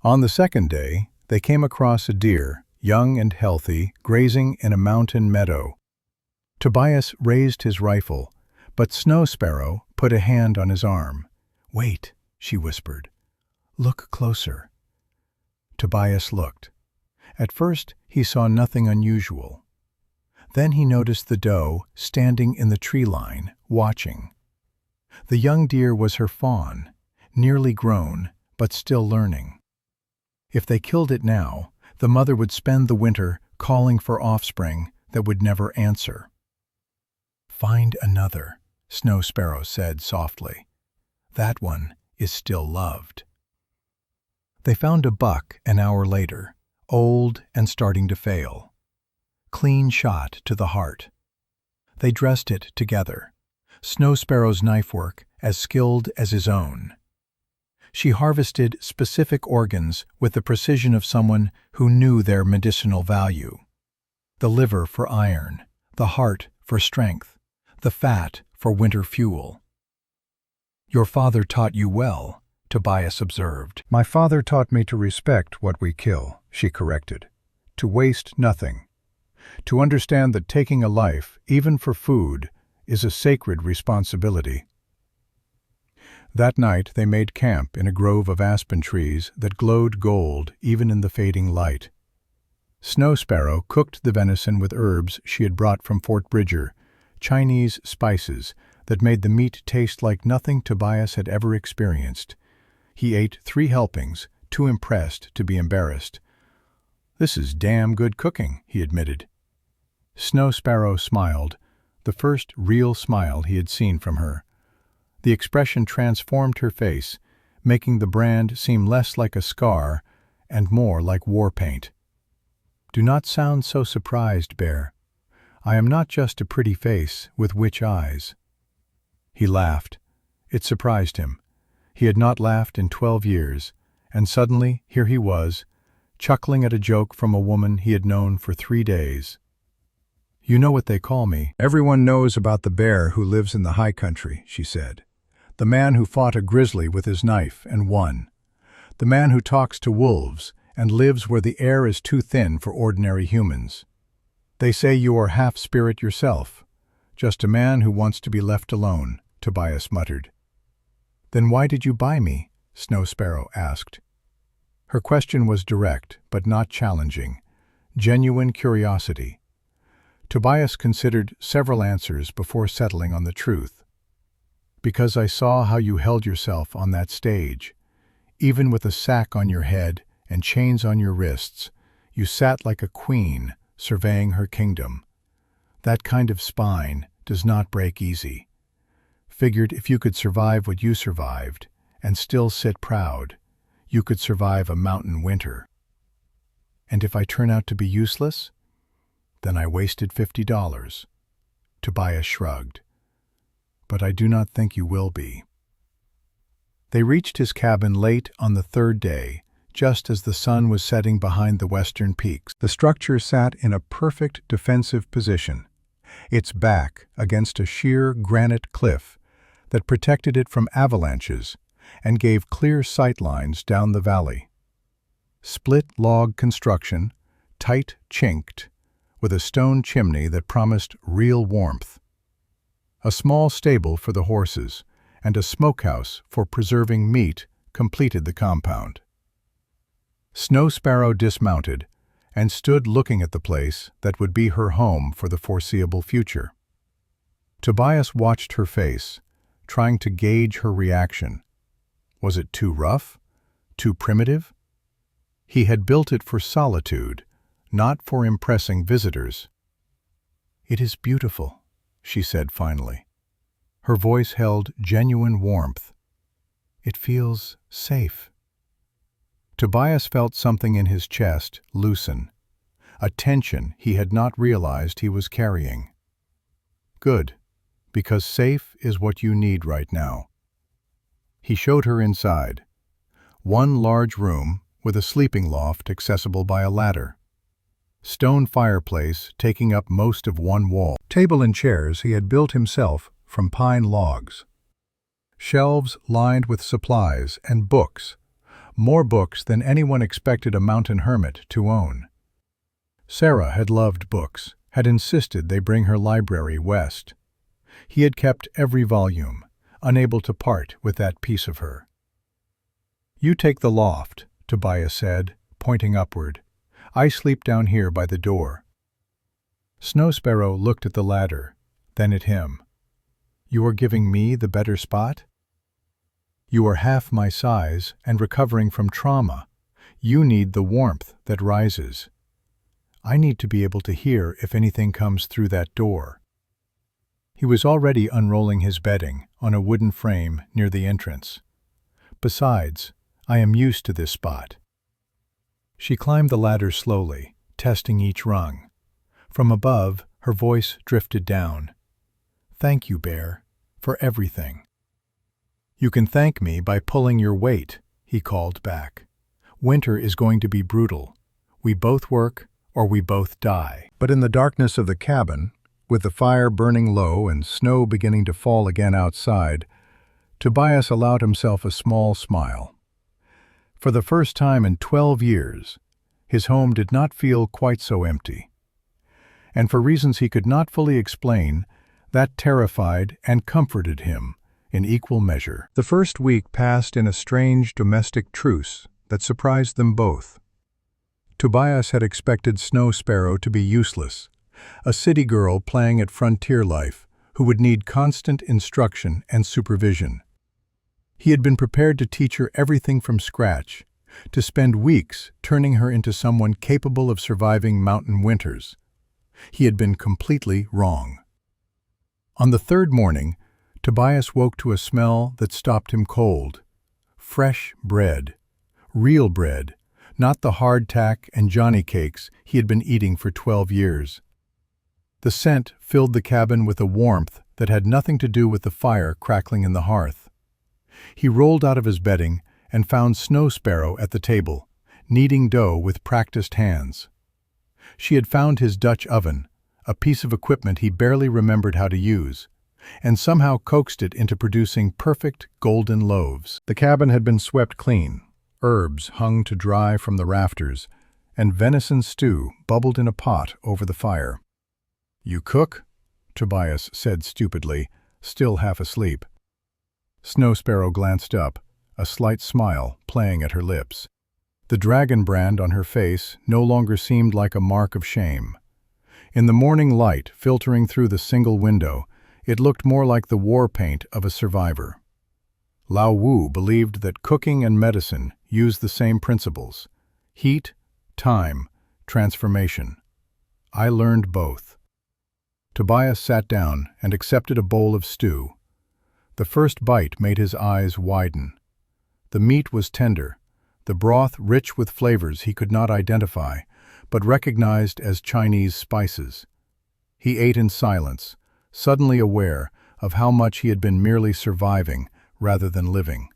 On the second day, they came across a deer, young and healthy, grazing in a mountain meadow. Tobias raised his rifle, but Snow Sparrow put a hand on his arm. "Wait," she whispered. "Look closer." Tobias looked. At first, he saw nothing unusual. Then he noticed the doe standing in the tree line, watching. The young deer was her fawn, nearly grown, but still learning. If they killed it now, the mother would spend the winter calling for offspring that would never answer. "Find another," Snow Sparrow said softly. "That one is still loved." They found a buck an hour later, old and starting to fail. Clean shot to the heart. They dressed it together, Snow Sparrow's knife work as skilled as his own. She harvested specific organs with the precision of someone who knew their medicinal value. The liver for iron, the heart for strength, the fat for winter fuel. "Your father taught you well," Tobias observed. "My father taught me to respect what we kill," she corrected. "To waste nothing. To understand that taking a life, even for food, is a sacred responsibility." That night they made camp in a grove of aspen trees that glowed gold even in the fading light. Snow Sparrow cooked the venison with herbs she had brought from Fort Bridger, Chinese spices that made the meat taste like nothing Tobias had ever experienced. He ate 3 helpings, too impressed to be embarrassed. "This is damn good cooking," he admitted. Snow Sparrow smiled, the first real smile he had seen from her. The expression transformed her face, making the brand seem less like a scar and more like war paint. "Do not sound so surprised, Bear. I am not just a pretty face with witch eyes." He laughed. It surprised him. He had not laughed in 12 years, and suddenly here he was, chuckling at a joke from a woman he had known for 3 days. "You know what they call me." "Everyone knows about the bear who lives in the high country," she said. "The man who fought a grizzly with his knife and won. The man who talks to wolves and lives where the air is too thin for ordinary humans. They say you are half spirit yourself, just a man who wants to be left alone," Tobias muttered. "Then why did you buy me?" Snow Sparrow asked. Her question was direct, but not challenging, genuine curiosity. Tobias considered several answers before settling on the truth. Because I saw how you held yourself on that stage. Even with a sack on your head and chains on your wrists, you sat like a queen, surveying her kingdom. That kind of spine does not break easy. Figured if you could survive what you survived, and still sit proud, you could survive a mountain winter. And if I turn out to be useless, then I wasted $50. Tobias shrugged. But I do not think you will be. They reached his cabin late on the third day, just as the sun was setting behind the western peaks. The structure sat in a perfect defensive position, its back against a sheer granite cliff that protected it from avalanches and gave clear sightlines down the valley. Split log construction, tight chinked, with a stone chimney that promised real warmth. A small stable for the horses and a smokehouse for preserving meat completed the compound. Snow Sparrow dismounted and stood looking at the place that would be her home for the foreseeable future. Tobias watched her face, trying to gauge her reaction. Was it too rough? Too primitive? He had built it for solitude, not for impressing visitors. "It is beautiful," she said finally. Her voice held genuine warmth. "It feels safe." Tobias felt something in his chest loosen, a tension he had not realized he was carrying. "Good, because safe is what you need right now." He showed her inside. One large room with a sleeping loft accessible by a ladder. Stone fireplace taking up most of one wall. Table and chairs he had built himself from pine logs. Shelves lined with supplies and books, more books than anyone expected a mountain hermit to own. Sarah had loved books, had insisted they bring her library west. He had kept every volume, unable to part with that piece of her. "You take the loft," Tobias said, pointing upward. "I sleep down here by the door." Snow Sparrow looked at the ladder, then at him. "You are giving me the better spot? You are half my size and recovering from trauma. You need the warmth that rises. I need to be able to hear if anything comes through that door." He was already unrolling his bedding on a wooden frame near the entrance. "Besides, I am used to this spot." She climbed the ladder slowly, testing each rung. From above, her voice drifted down. "Thank you, Bear, for everything." "You can thank me by pulling your weight," he called back. "Winter is going to be brutal. We both work or we both die." But in the darkness of the cabin, with the fire burning low and snow beginning to fall again outside, Tobias allowed himself a small smile. For the first time in 12 years, his home did not feel quite so empty. And for reasons he could not fully explain, that terrified and comforted him in equal measure. The first week passed in a strange domestic truce that surprised them both. Tobias had expected Snow Sparrow to be useless, a city girl playing at frontier life who would need constant instruction and supervision. He had been prepared to teach her everything from scratch, to spend weeks turning her into someone capable of surviving mountain winters. He had been completely wrong. On the third morning, Tobias woke to a smell that stopped him cold. Fresh bread. Real bread, not the hardtack and Johnny cakes he had been eating for 12 years. The scent filled the cabin with a warmth that had nothing to do with the fire crackling in the hearth. He rolled out of his bedding and found Snow Sparrow at the table, kneading dough with practiced hands. She had found his Dutch oven, a piece of equipment he barely remembered how to use, and somehow coaxed it into producing perfect golden loaves. The cabin had been swept clean, herbs hung to dry from the rafters, and venison stew bubbled in a pot over the fire. "You cook?" Tobias said stupidly, still half asleep. Snow Sparrow glanced up, a slight smile playing at her lips. The dragon brand on her face no longer seemed like a mark of shame. In the morning light filtering through the single window, it looked more like the war paint of a survivor. Lao Wu believed that cooking and medicine use the same principles: heat, time, transformation. I learned both. Tobias sat down and accepted a bowl of stew. The first bite made his eyes widen. The meat was tender, the broth rich with flavors he could not identify, but recognized as Chinese spices. He ate in silence, suddenly aware of how much he had been merely surviving rather than living.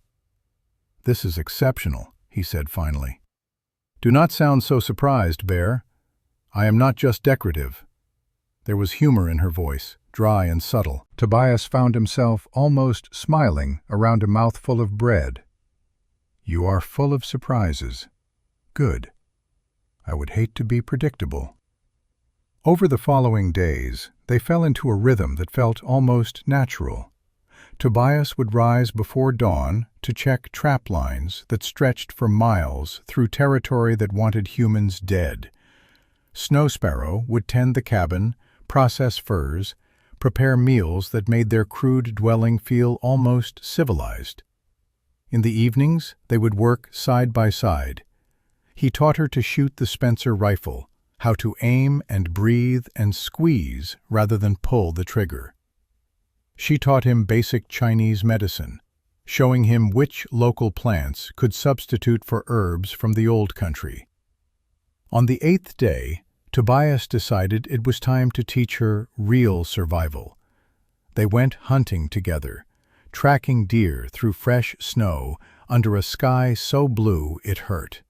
"This is exceptional," he said finally. "Do not sound so surprised, Bear. I am not just decorative." There was humor in her voice, dry and subtle. Tobias found himself almost smiling around a mouthful of bread. "You are full of surprises. Good. I would hate to be predictable." Over the following days, they fell into a rhythm that felt almost natural. Tobias would rise before dawn to check trap lines that stretched for miles through territory that wanted humans dead. Snow Sparrow would tend the cabin, process furs, prepare meals that made their crude dwelling feel almost civilized. In the evenings, they would work side by side. He taught her to shoot the Spencer rifle, how to aim and breathe and squeeze rather than pull the trigger. She taught him basic Chinese medicine, showing him which local plants could substitute for herbs from the old country. On the 8th day, Tobias decided it was time to teach her real survival. They went hunting together, tracking deer through fresh snow under a sky so blue it hurt.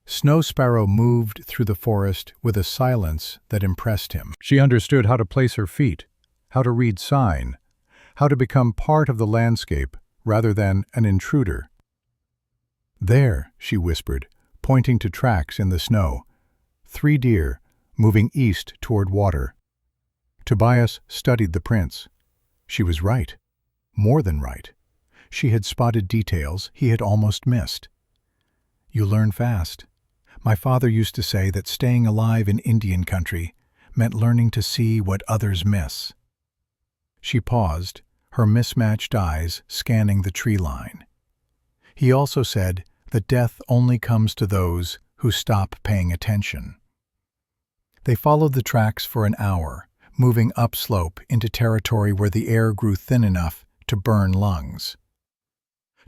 Snow Sparrow moved through the forest with a silence that impressed him. She understood how to place her feet, how to read sign, how to become part of the landscape rather than an intruder. "There," she whispered, pointing to tracks in the snow. 3 deer, moving east toward water. Tobias studied the prints. She was right. More than right. She had spotted details he had almost missed. "You learn fast. My father used to say that staying alive in Indian country meant learning to see what others miss." She paused, her mismatched eyes scanning the tree line. "He also said that death only comes to those who stop paying attention." They followed the tracks for an hour, moving upslope into territory where the air grew thin enough to burn lungs.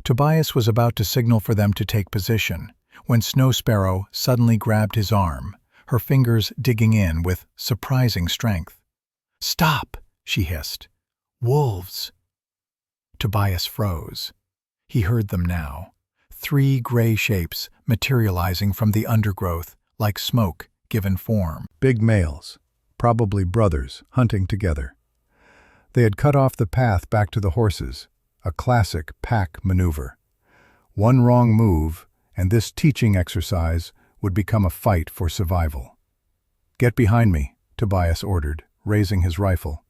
Tobias was about to signal for them to take position when Snow Sparrow suddenly grabbed his arm, her fingers digging in with surprising strength. "Stop!" she hissed. "Wolves!" Tobias froze. He heard them now, 3 gray shapes materializing from the undergrowth like smoke given form. Big males, probably brothers, hunting together. They had cut off the path back to the horses, a classic pack maneuver. One wrong move, and this teaching exercise would become a fight for survival. "Get behind me," Tobias ordered, raising his rifle.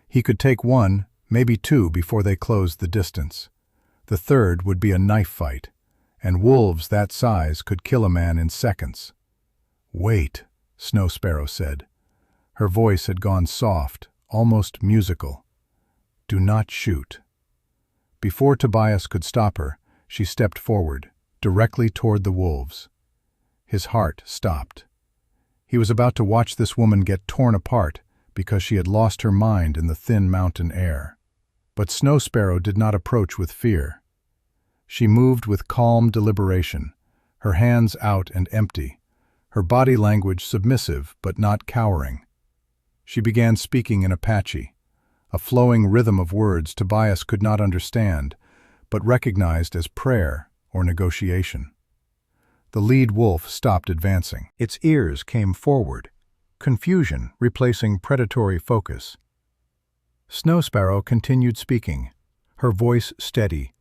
He could take 1, maybe 2 before they closed the distance. The third would be a knife fight, and wolves that size could kill a man in seconds. "Wait," Snow Sparrow said. Her voice had gone soft, almost musical. "Do not shoot." Before Tobias could stop her, she stepped forward, directly toward the wolves. His heart stopped. He was about to watch this woman get torn apart because she had lost her mind in the thin mountain air. But Snow Sparrow did not approach with fear. She moved with calm deliberation, her hands out and empty, her body language submissive but not cowering. She began speaking in Apache, a flowing rhythm of words Tobias could not understand, but recognized as prayer or negotiation. The lead wolf stopped advancing. Its ears came forward, confusion replacing predatory focus. Snow Sparrow continued speaking, her voice steady,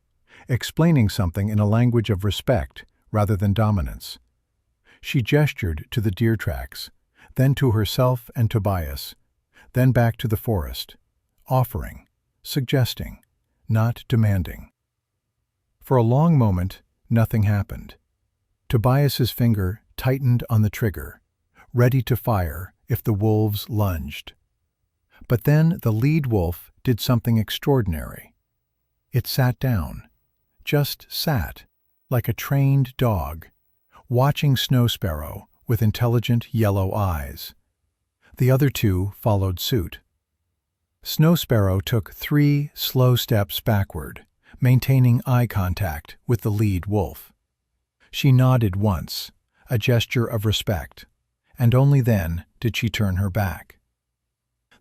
explaining something in a language of respect rather than dominance. She gestured to the deer tracks, then to herself and Tobias, then back to the forest, offering, suggesting, not demanding. For a long moment, nothing happened. Tobias's finger tightened on the trigger, ready to fire if the wolves lunged. But then the lead wolf did something extraordinary. It sat down, just sat, like a trained dog, watching Snow Sparrow with intelligent yellow eyes. The other two followed suit. Snow Sparrow took 3 slow steps backward, maintaining eye contact with the lead wolf. She nodded once, a gesture of respect, and only then did she turn her back.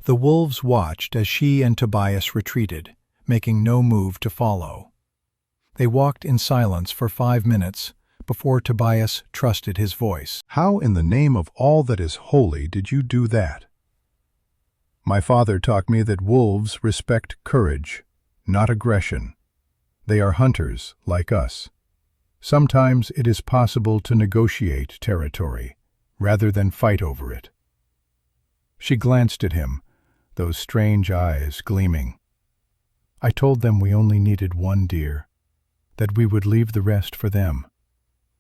The wolves watched as she and Tobias retreated, making no move to follow. They walked in silence for 5 minutes before Tobias trusted his voice. "How in the name of all that is holy did you do that?" "My father taught me that wolves respect courage, not aggression. They are hunters, like us. Sometimes it is possible to negotiate territory, rather than fight over it." She glanced at him, those strange eyes gleaming. "I told them we only needed one deer, that we would leave the rest for them,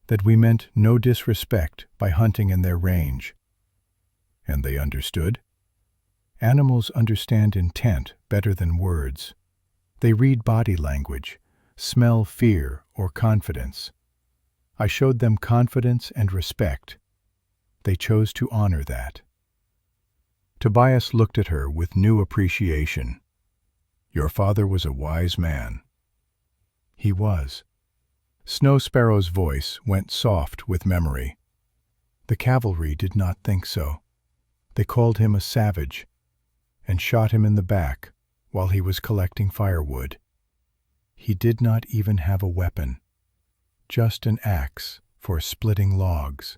that we meant no disrespect by hunting in their range." "And they understood?" "Animals understand intent better than words. They read body language, smell fear or confidence. I showed them confidence and respect. They chose to honor that." Tobias looked at her with new appreciation. "Your father was a wise man." "He was." Snow Sparrow's voice went soft with memory. "The cavalry did not think so. They called him a savage and shot him in the back while he was collecting firewood. He did not even have a weapon, just an axe for splitting logs."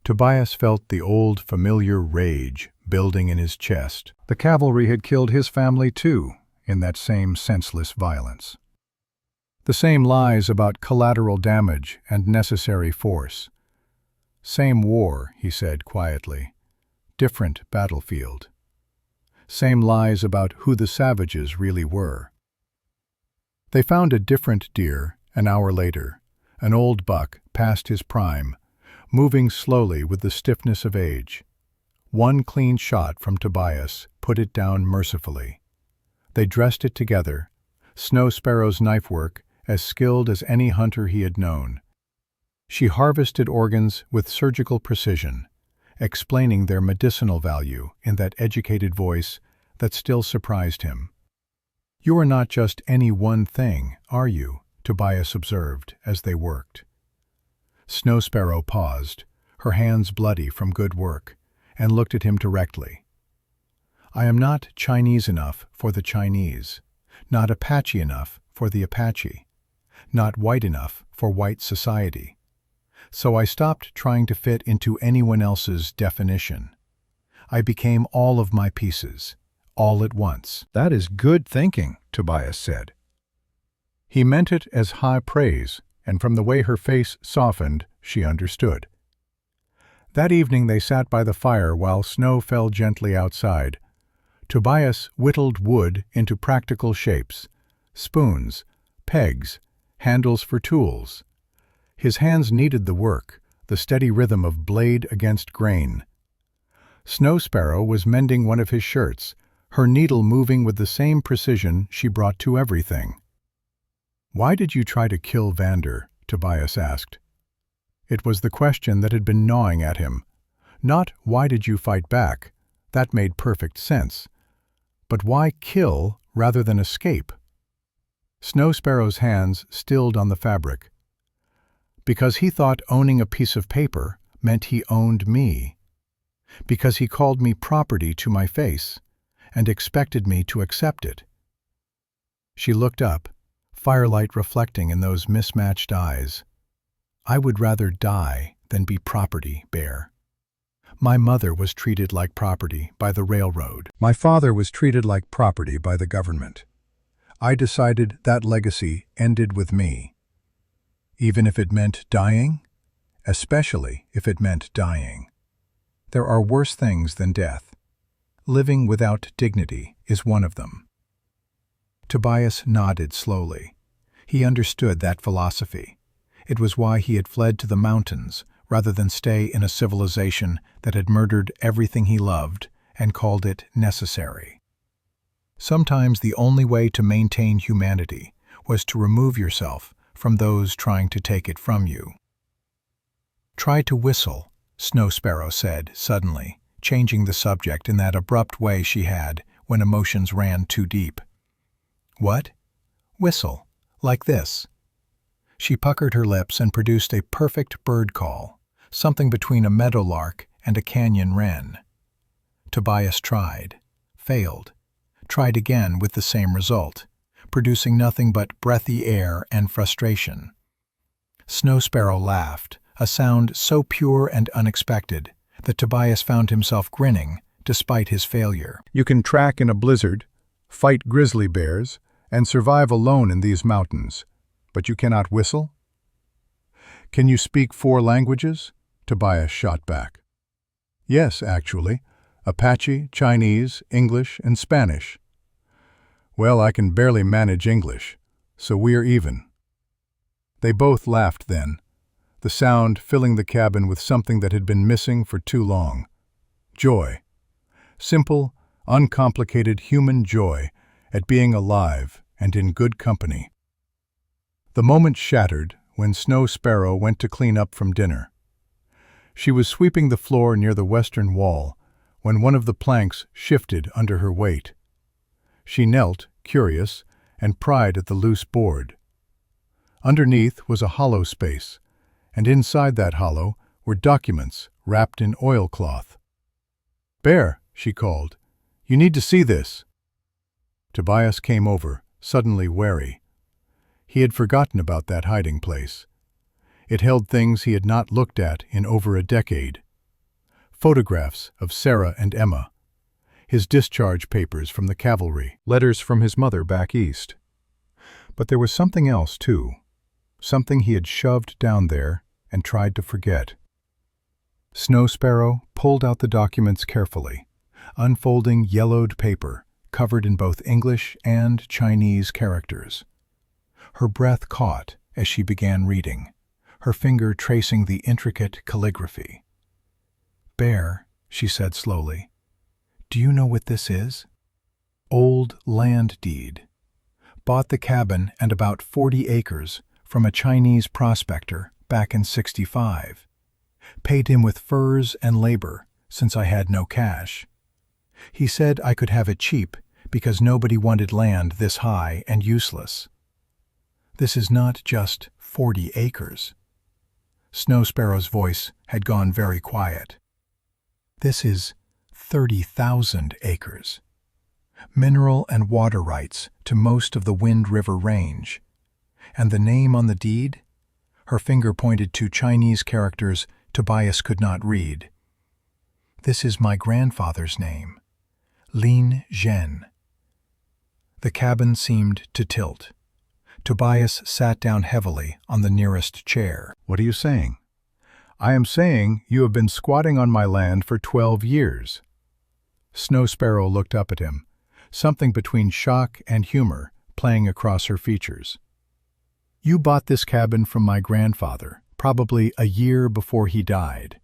Tobias felt the old familiar rage building in his chest. The cavalry had killed his family too, in that same senseless violence. The same lies about collateral damage and necessary force. "Same war," he said quietly. "Different battlefield." Same lies about who the savages really were. They found a different deer an hour later, an old buck past his prime, moving slowly with the stiffness of age. One clean shot from Tobias put it down mercifully. They dressed it together, Snow Sparrow's knife work as skilled as any hunter he had known. She harvested organs with surgical precision, explaining their medicinal value in that educated voice that still surprised him. "You are not just any one thing, are you?" Tobias observed as they worked. Snow Sparrow paused, her hands bloody from good work, and looked at him directly. "I am not Chinese enough for the Chinese, not Apache enough for the Apache, not white enough for white society. So I stopped trying to fit into anyone else's definition. I became all of my pieces, all at once." "That is good thinking," Tobias said. He meant it as high praise, and from the way her face softened, she understood. That evening they sat by the fire while snow fell gently outside. Tobias whittled wood into practical shapes: spoons, pegs, handles for tools. His hands needed the work, the steady rhythm of blade against grain. Snow Sparrow was mending one of his shirts, her needle moving with the same precision she brought to everything. "Why did you try to kill Vander?" Tobias asked. It was the question that had been gnawing at him. Not why did you fight back? That made perfect sense. But why kill rather than escape? Snow Sparrow's hands stilled on the fabric. "Because he thought owning a piece of paper meant he owned me. Because he called me property to my face and expected me to accept it." She looked up, firelight reflecting in those mismatched eyes. "I would rather die than be property, Bear. My mother was treated like property by the railroad. My father was treated like property by the government. I decided that legacy ended with me. Even if it meant dying, especially if it meant dying. There are worse things than death. Living without dignity is one of them." Tobias nodded slowly. He understood that philosophy. It was why he had fled to the mountains rather than stay in a civilization that had murdered everything he loved and called it necessary. Sometimes the only way to maintain humanity was to remove yourself from those trying to take it from you. "Try to whistle," Snow Sparrow said suddenly, changing the subject in that abrupt way she had when emotions ran too deep. "What?" "Whistle. Like this." She puckered her lips and produced a perfect bird call, something between a meadowlark and a canyon wren. Tobias tried, failed, tried again with the same result, producing nothing but breathy air and frustration. Snow Sparrow laughed, a sound so pure and unexpected that Tobias found himself grinning despite his failure. "You can track in a blizzard, fight grizzly bears, and survive alone in these mountains, but you cannot whistle?" "Can you speak 4 languages?" Tobias shot back. "Yes, actually. Apache, Chinese, English, and Spanish." "Well, I can barely manage English, so we're even." They both laughed then, the sound filling the cabin with something that had been missing for too long. Joy. Simple, uncomplicated human joy at being alive and in good company. The moment shattered when Snow Sparrow went to clean up from dinner. She was sweeping the floor near the western wall when one of the planks shifted under her weight. She knelt, curious, and pried at the loose board. Underneath was a hollow space, and inside that hollow were documents wrapped in oilcloth. "Bear," she called, "you need to see this." Tobias came over, suddenly wary. He had forgotten about that hiding place. It held things he had not looked at in over a decade. Photographs of Sarah and Emma, his discharge papers from the cavalry, letters from his mother back east. But there was something else, too, something he had shoved down there and tried to forget. Snow Sparrow pulled out the documents carefully, unfolding yellowed paper covered in both English and Chinese characters. Her breath caught as she began reading, her finger tracing the intricate calligraphy. "Bear," she said slowly, "do you know what this is?" "Old land deed. Bought the cabin and about 40 acres from a Chinese prospector back in '65. Paid him with furs and labor since I had no cash. He said I could have it cheap because nobody wanted land this high and useless. This is not just 40 acres. Snow Sparrow's voice had gone very quiet. This is 30,000 acres. Mineral and water rights to most of the Wind River Range. And the name on the deed? Her finger pointed to Chinese characters Tobias could not read. This is my grandfather's name, Lin Zhen. The cabin seemed to tilt. Tobias sat down heavily on the nearest chair. "What are you saying?" "I am saying you have been squatting on my land for 12 years. Snow Sparrow looked up at him, something between shock and humor playing across her features. "You bought this cabin from my grandfather, probably a year before he died,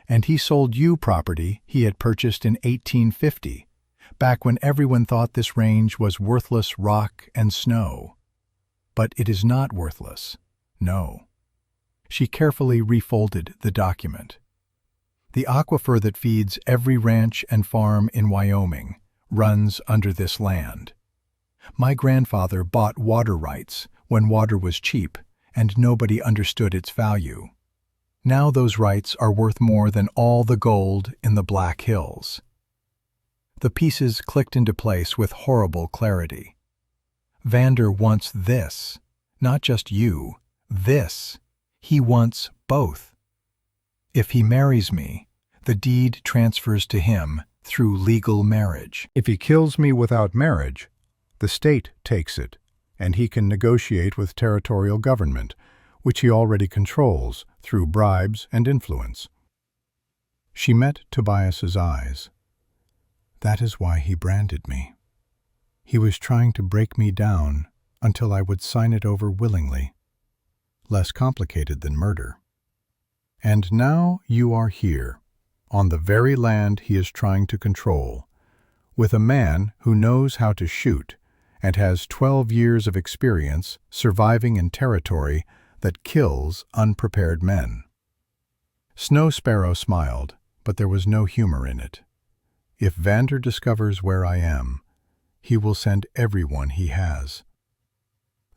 and he sold you property he had purchased in 1850, back when everyone thought this range was worthless rock and snow. But it is not worthless, no." She carefully refolded the document. "The aquifer that feeds every ranch and farm in Wyoming runs under this land. My grandfather bought water rights when water was cheap and nobody understood its value. Now those rights are worth more than all the gold in the Black Hills." The pieces clicked into place with horrible clarity. "Vander wants this, not just you, this. He wants both. If he marries me, the deed transfers to him through legal marriage. If he kills me without marriage, the state takes it, and he can negotiate with territorial government, which he already controls through bribes and influence." She met Tobias's eyes. "That is why he branded me. He was trying to break me down until I would sign it over willingly. less complicated than murder. And now you are here, on the very land he is trying to control, with a man who knows how to shoot and has 12 years of experience surviving in territory that kills unprepared men. Snow Sparrow smiled, but there was no humor in it. If Vander discovers where I am, he will send everyone he has.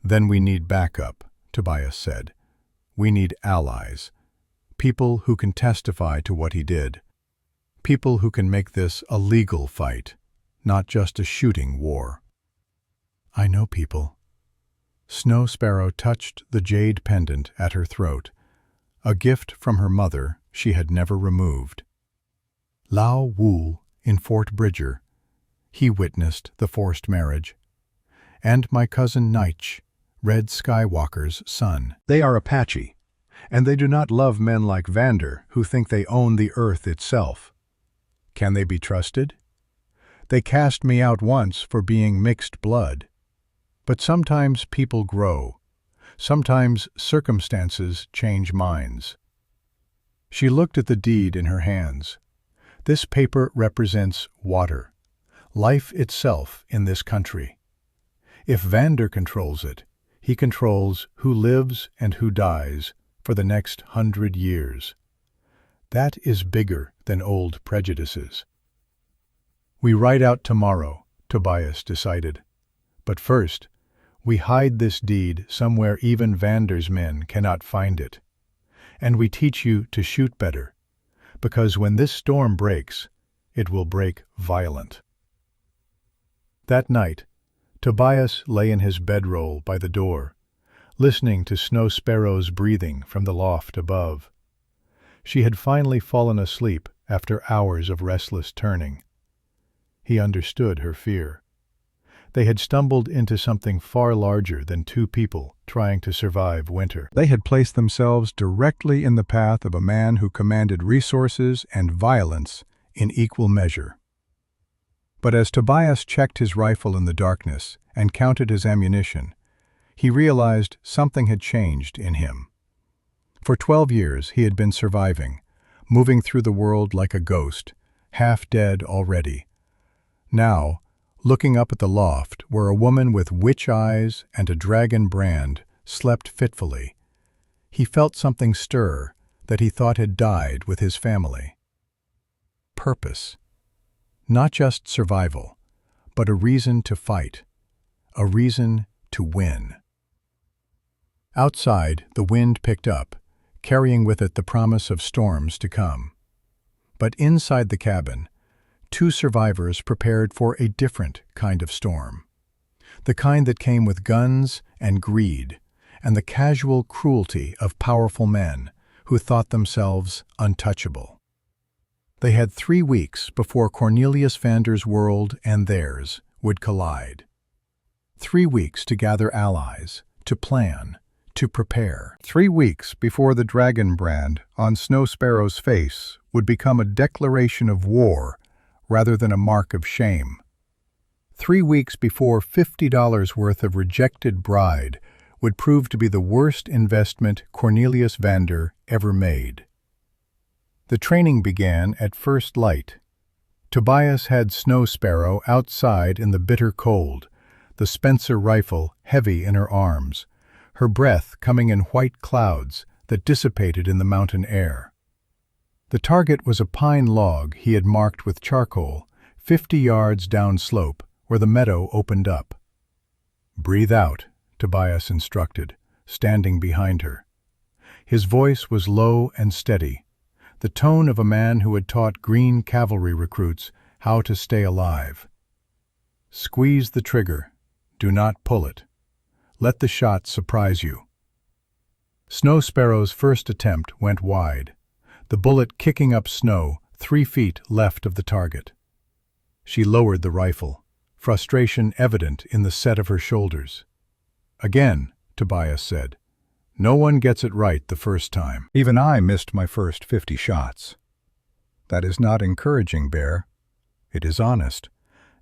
Then we need backup, Tobias said. We need allies, people who can testify to what he did, people who can make this a legal fight, not just a shooting war. I know people. Snow Sparrow touched the jade pendant at her throat, a gift from her mother she had never removed. Lao Wu in Fort Bridger, he witnessed the forced marriage. And my cousin Nige, Red Skywalker's son. They are Apache, and they do not love men like Vander who think they own the earth itself. Can they be trusted? They cast me out once for being mixed blood. But sometimes people grow. Sometimes circumstances change minds. She looked at the deed in her hands. This paper represents water, life itself in this country. If Vander controls it, he controls who lives and who dies for the next 100 years. That is bigger than old prejudices. We ride out tomorrow, Tobias decided. But first, we hide this deed somewhere even Vander's men cannot find it. And we teach you to shoot better, because when this storm breaks, it will break violent. That night, Tobias lay in his bedroll by the door, listening to Snow Sparrow's breathing from the loft above. She had finally fallen asleep after hours of restless turning. He understood her fear. They had stumbled into something far larger than two people trying to survive winter. They had placed themselves directly in the path of a man who commanded resources and violence in equal measure. But as Tobias checked his rifle in the darkness and counted his ammunition, he realized something had changed in him. For 12 years he had been surviving, moving through the world like a ghost, half dead already. Now, looking up at the loft where a woman with witch eyes and a dragon brand slept fitfully, he felt something stir that he thought had died with his family. Purpose. Not just survival, but a reason to fight, a reason to win. Outside, the wind picked up, carrying with it the promise of storms to come. But inside the cabin, two survivors prepared for a different kind of storm. The kind that came with guns and greed, and the casual cruelty of powerful men who thought themselves untouchable. They had 3 weeks before Cornelius Vander's world and theirs would collide. 3 weeks to gather allies, to plan, to prepare. 3 weeks before the dragon brand on Snow Sparrow's face would become a declaration of war rather than a mark of shame. 3 weeks before $50 worth of rejected bride would prove to be the worst investment Cornelius Vander ever made. The training began at first light. Tobias had Snow Sparrow outside in the bitter cold, the Spencer rifle heavy in her arms, her breath coming in white clouds that dissipated in the mountain air. The target was a pine log he had marked with charcoal, 50 yards downslope, where the meadow opened up. "Breathe out," Tobias instructed, standing behind her. His voice was low and steady, the tone of a man who had taught green cavalry recruits how to stay alive. "Squeeze the trigger. Do not pull it. Let the shot surprise you." Snow Sparrow's first attempt went wide, the bullet kicking up snow 3 feet left of the target. She lowered the rifle, frustration evident in the set of her shoulders. "Again," Tobias said. "No one gets it right the first time. Even I missed my first 50 shots. That is not encouraging, Bear. It is honest.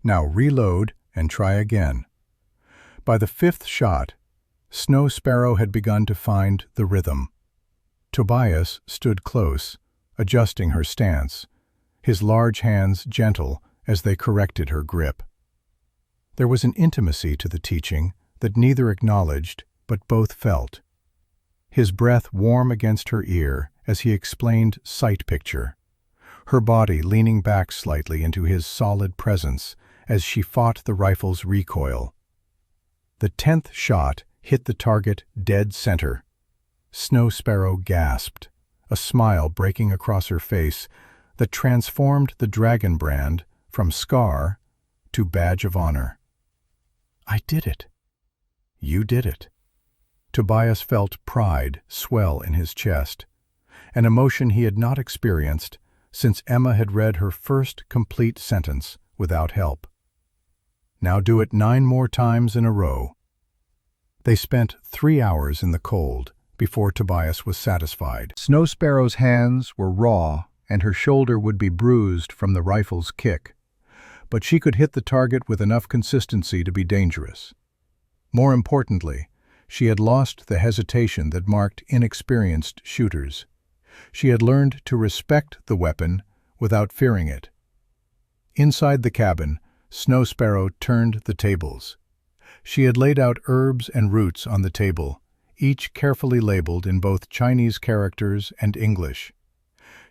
Now reload and try again." By the 5th shot, Snow Sparrow had begun to find the rhythm. Tobias stood close, adjusting her stance, his large hands gentle as they corrected her grip. There was an intimacy to the teaching that neither acknowledged but both felt. His breath warm against her ear as he explained sight picture, her body leaning back slightly into his solid presence as she fought the rifle's recoil. The 10th shot hit the target dead center. Snow Sparrow gasped, a smile breaking across her face that transformed the dragon brand from scar to badge of honor. "I did it." "You did it." Tobias felt pride swell in his chest, an emotion he had not experienced since Emma had read her first complete sentence without help. "Now do it 9 more times in a row." They spent 3 hours in the cold before Tobias was satisfied. Snow Sparrow's hands were raw and her shoulder would be bruised from the rifle's kick, but she could hit the target with enough consistency to be dangerous. More importantly, she had lost the hesitation that marked inexperienced shooters. She had learned to respect the weapon without fearing it. Inside the cabin, Snow Sparrow turned the tables. She had laid out herbs and roots on the table, each carefully labeled in both Chinese characters and English.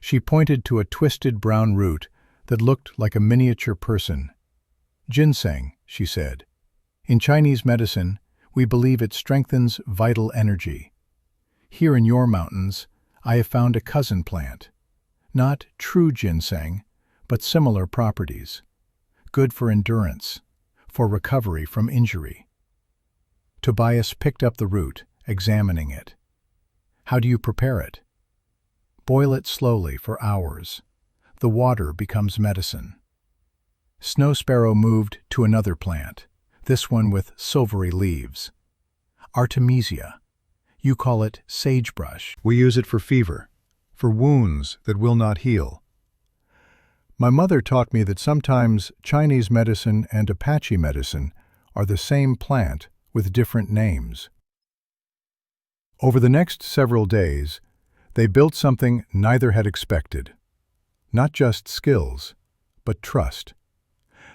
She pointed to a twisted brown root that looked like a miniature person. "Ginseng," she said. "In Chinese medicine, we believe it strengthens vital energy. Here in your mountains, I have found a cousin plant. Not true ginseng, but similar properties. Good for endurance, for recovery from injury." Tobias picked up the root, examining it. "How do you prepare it?" "Boil it slowly for hours. The water becomes medicine." Snow Sparrow moved to another plant, this one with silvery leaves. "Artemisia. You call it sagebrush. We use it for fever, for wounds that will not heal. My mother taught me that sometimes Chinese medicine and Apache medicine are the same plant with different names." Over the next several days, they built something neither had expected. Not just skills, but trust.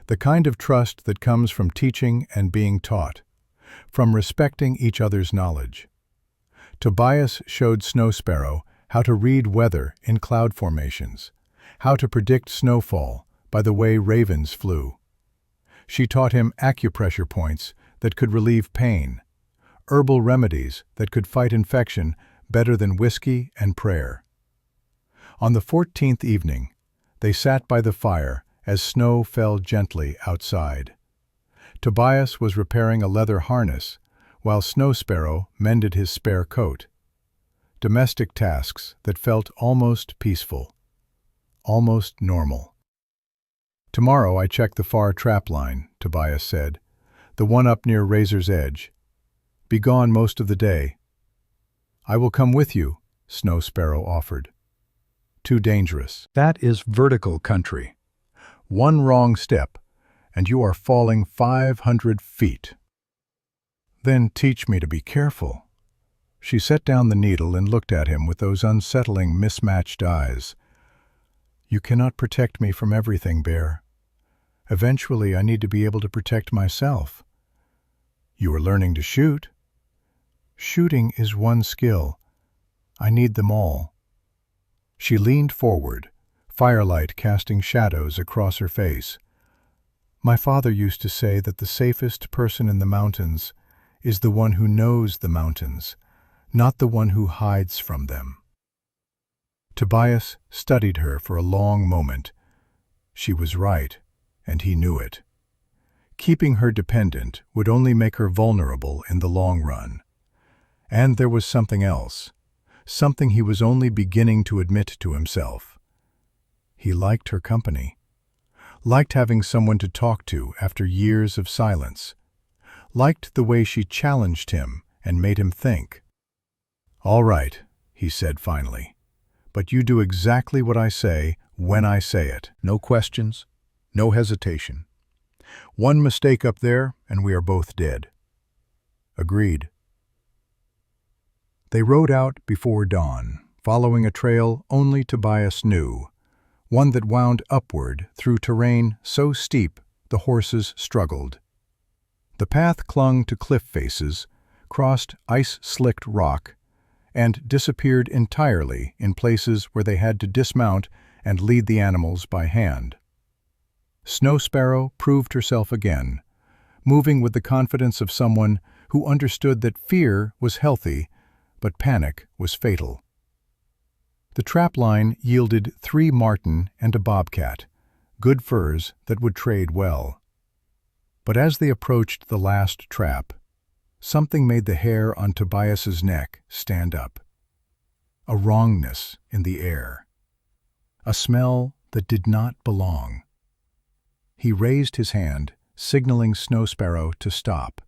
The kind of trust that comes from teaching and being taught, from respecting each other's knowledge. Tobias showed Snow Sparrow how to read weather in cloud formations, how to predict snowfall by the way ravens flew. She taught him acupressure points that could relieve pain, herbal remedies that could fight infection better than whiskey and prayer. On the 14th evening, they sat by the fire as snow fell gently outside. Tobias was repairing a leather harness, while Snow Sparrow mended his spare coat. Domestic tasks that felt almost peaceful, almost normal. "Tomorrow I check the far trap line," Tobias said, "the one up near Razor's Edge. Be gone most of the day." "I will come with you," Snow Sparrow offered. "Too dangerous. That is vertical country. One wrong step, and you are falling 500 feet. "Then teach me to be careful." She set down the needle and looked at him with those unsettling, mismatched eyes. "You cannot protect me from everything, Bear. Eventually, I need to be able to protect myself." "You are learning to shoot." "Shooting is one skill. I need them all." She leaned forward, firelight casting shadows across her face. "My father used to say that the safest person in the mountains is the one who knows the mountains, not the one who hides from them." Tobias studied her for a long moment. She was right, and he knew it. Keeping her dependent would only make her vulnerable in the long run. And there was something else, something he was only beginning to admit to himself. He liked her company, liked having someone to talk to after years of silence, liked the way she challenged him and made him think. "All right," he said finally, "but you do exactly what I say when I say it. No questions, no hesitation. One mistake up there and we are both dead." "Agreed." They rode out before dawn, following a trail only Tobias knew, one that wound upward through terrain so steep the horses struggled. The path clung to cliff faces, crossed ice-slicked rock, and disappeared entirely in places where they had to dismount and lead the animals by hand. Snow Sparrow proved herself again, moving with the confidence of someone who understood that fear was healthy, but panic was fatal. The trapline yielded 3 marten and a bobcat, good furs that would trade well. But as they approached the last trap, something made the hair on Tobias's neck stand up. A wrongness in the air. A smell that did not belong. He raised his hand, signaling Snow Sparrow to stop.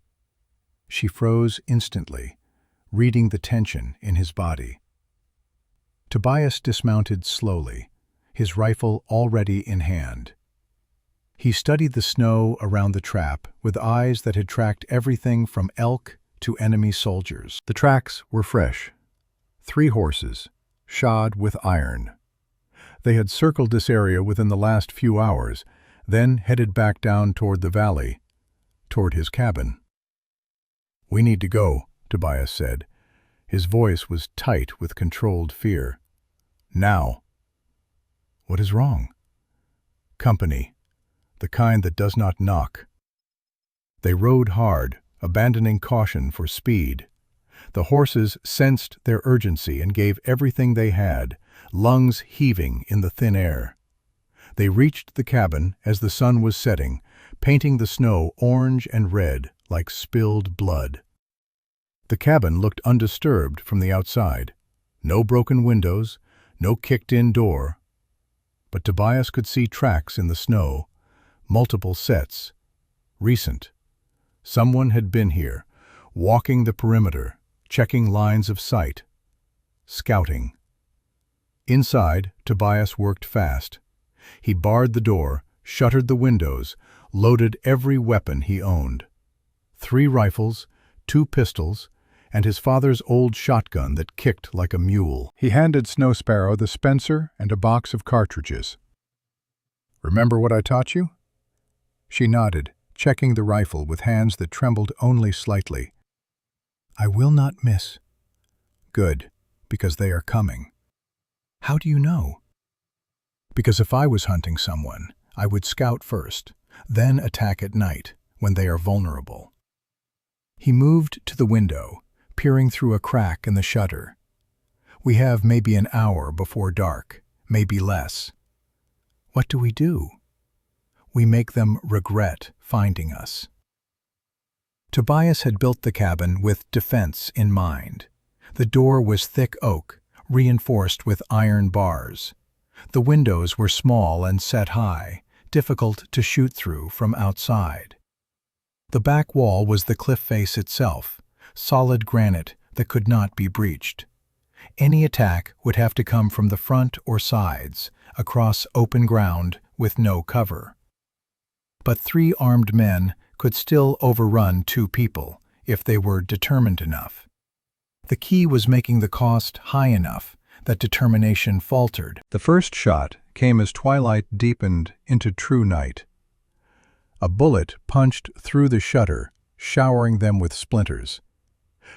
She froze instantly, reading the tension in his body. Tobias dismounted slowly, his rifle already in hand. He studied the snow around the trap with eyes that had tracked everything from elk to enemy soldiers. The tracks were fresh. 3 horses, shod with iron. They had circled this area within the last few hours, then headed back down toward the valley, toward his cabin. "We need to go," Tobias said. His voice was tight with controlled fear. "Now." "What is wrong?" "Company. The kind that does not knock." They rode hard, abandoning caution for speed. The horses sensed their urgency and gave everything they had, lungs heaving in the thin air. They reached the cabin as the sun was setting, painting the snow orange and red like spilled blood. The cabin looked undisturbed from the outside. No broken windows, no kicked-in door. But Tobias could see tracks in the snow, multiple sets, recent. Someone had been here, walking the perimeter, checking lines of sight, scouting. Inside, Tobias worked fast. He barred the door, shuttered the windows, loaded every weapon he owned. 3 rifles, 2 pistols, and his father's old shotgun that kicked like a mule. He handed Snow Sparrow the Spencer and a box of cartridges. "Remember what I taught you?" She nodded, checking the rifle with hands that trembled only slightly. "I will not miss." "Good, because they are coming." "How do you know?" "Because if I was hunting someone, I would scout first, then attack at night, when they are vulnerable." He moved to the window, peering through a crack in the shutter. "We have maybe an hour before dark, maybe less." "What do we do?" "We make them regret finding us." Tobias had built the cabin with defense in mind. The door was thick oak, reinforced with iron bars. The windows were small and set high, difficult to shoot through from outside. The back wall was the cliff face itself, solid granite that could not be breached. Any attack would have to come from the front or sides, across open ground with no cover. But 3 armed men could still overrun 2 people if they were determined enough. The key was making the cost high enough that determination faltered. The first shot came as twilight deepened into true night. A bullet punched through the shutter, showering them with splinters.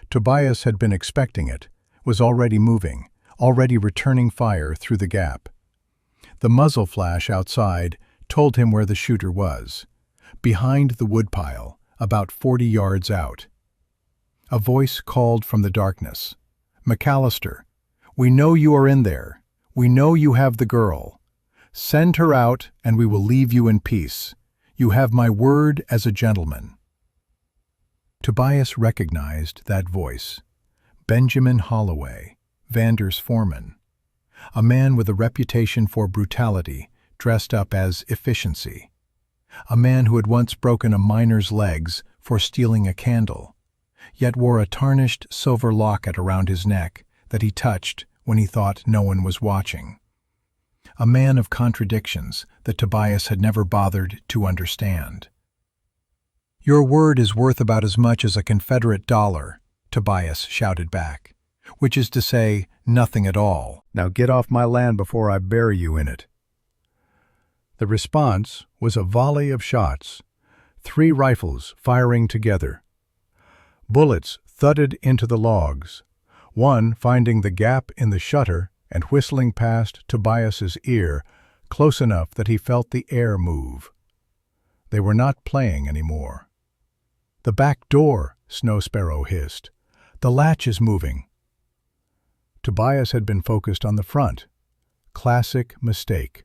Tobias had been expecting it, was already moving, already returning fire through the gap. The muzzle flash outside told him where the shooter was, behind the woodpile, about 40 yards out. A voice called from the darkness. "McAllister, we know you are in there. We know you have the girl. Send her out and we will leave you in peace. You have my word as a gentleman." Tobias recognized that voice. Benjamin Holloway, Vander's foreman. A man with a reputation for brutality, dressed up as efficiency. A man who had once broken a miner's legs for stealing a candle, yet wore a tarnished silver locket around his neck that he touched when he thought no one was watching. A man of contradictions that Tobias had never bothered to understand. "Your word is worth about as much as a Confederate dollar," Tobias shouted back. which is to say, nothing at all. Now get off my land before I bury you in it. The response was a volley of shots, 3 rifles firing together. Bullets thudded into the logs, one finding the gap in the shutter and whistling past Tobias's ear, close enough that he felt the air move. They were not playing anymore. "The back door," Snow Sparrow hissed. "The latch is moving." Tobias had been focused on the front. Classic mistake.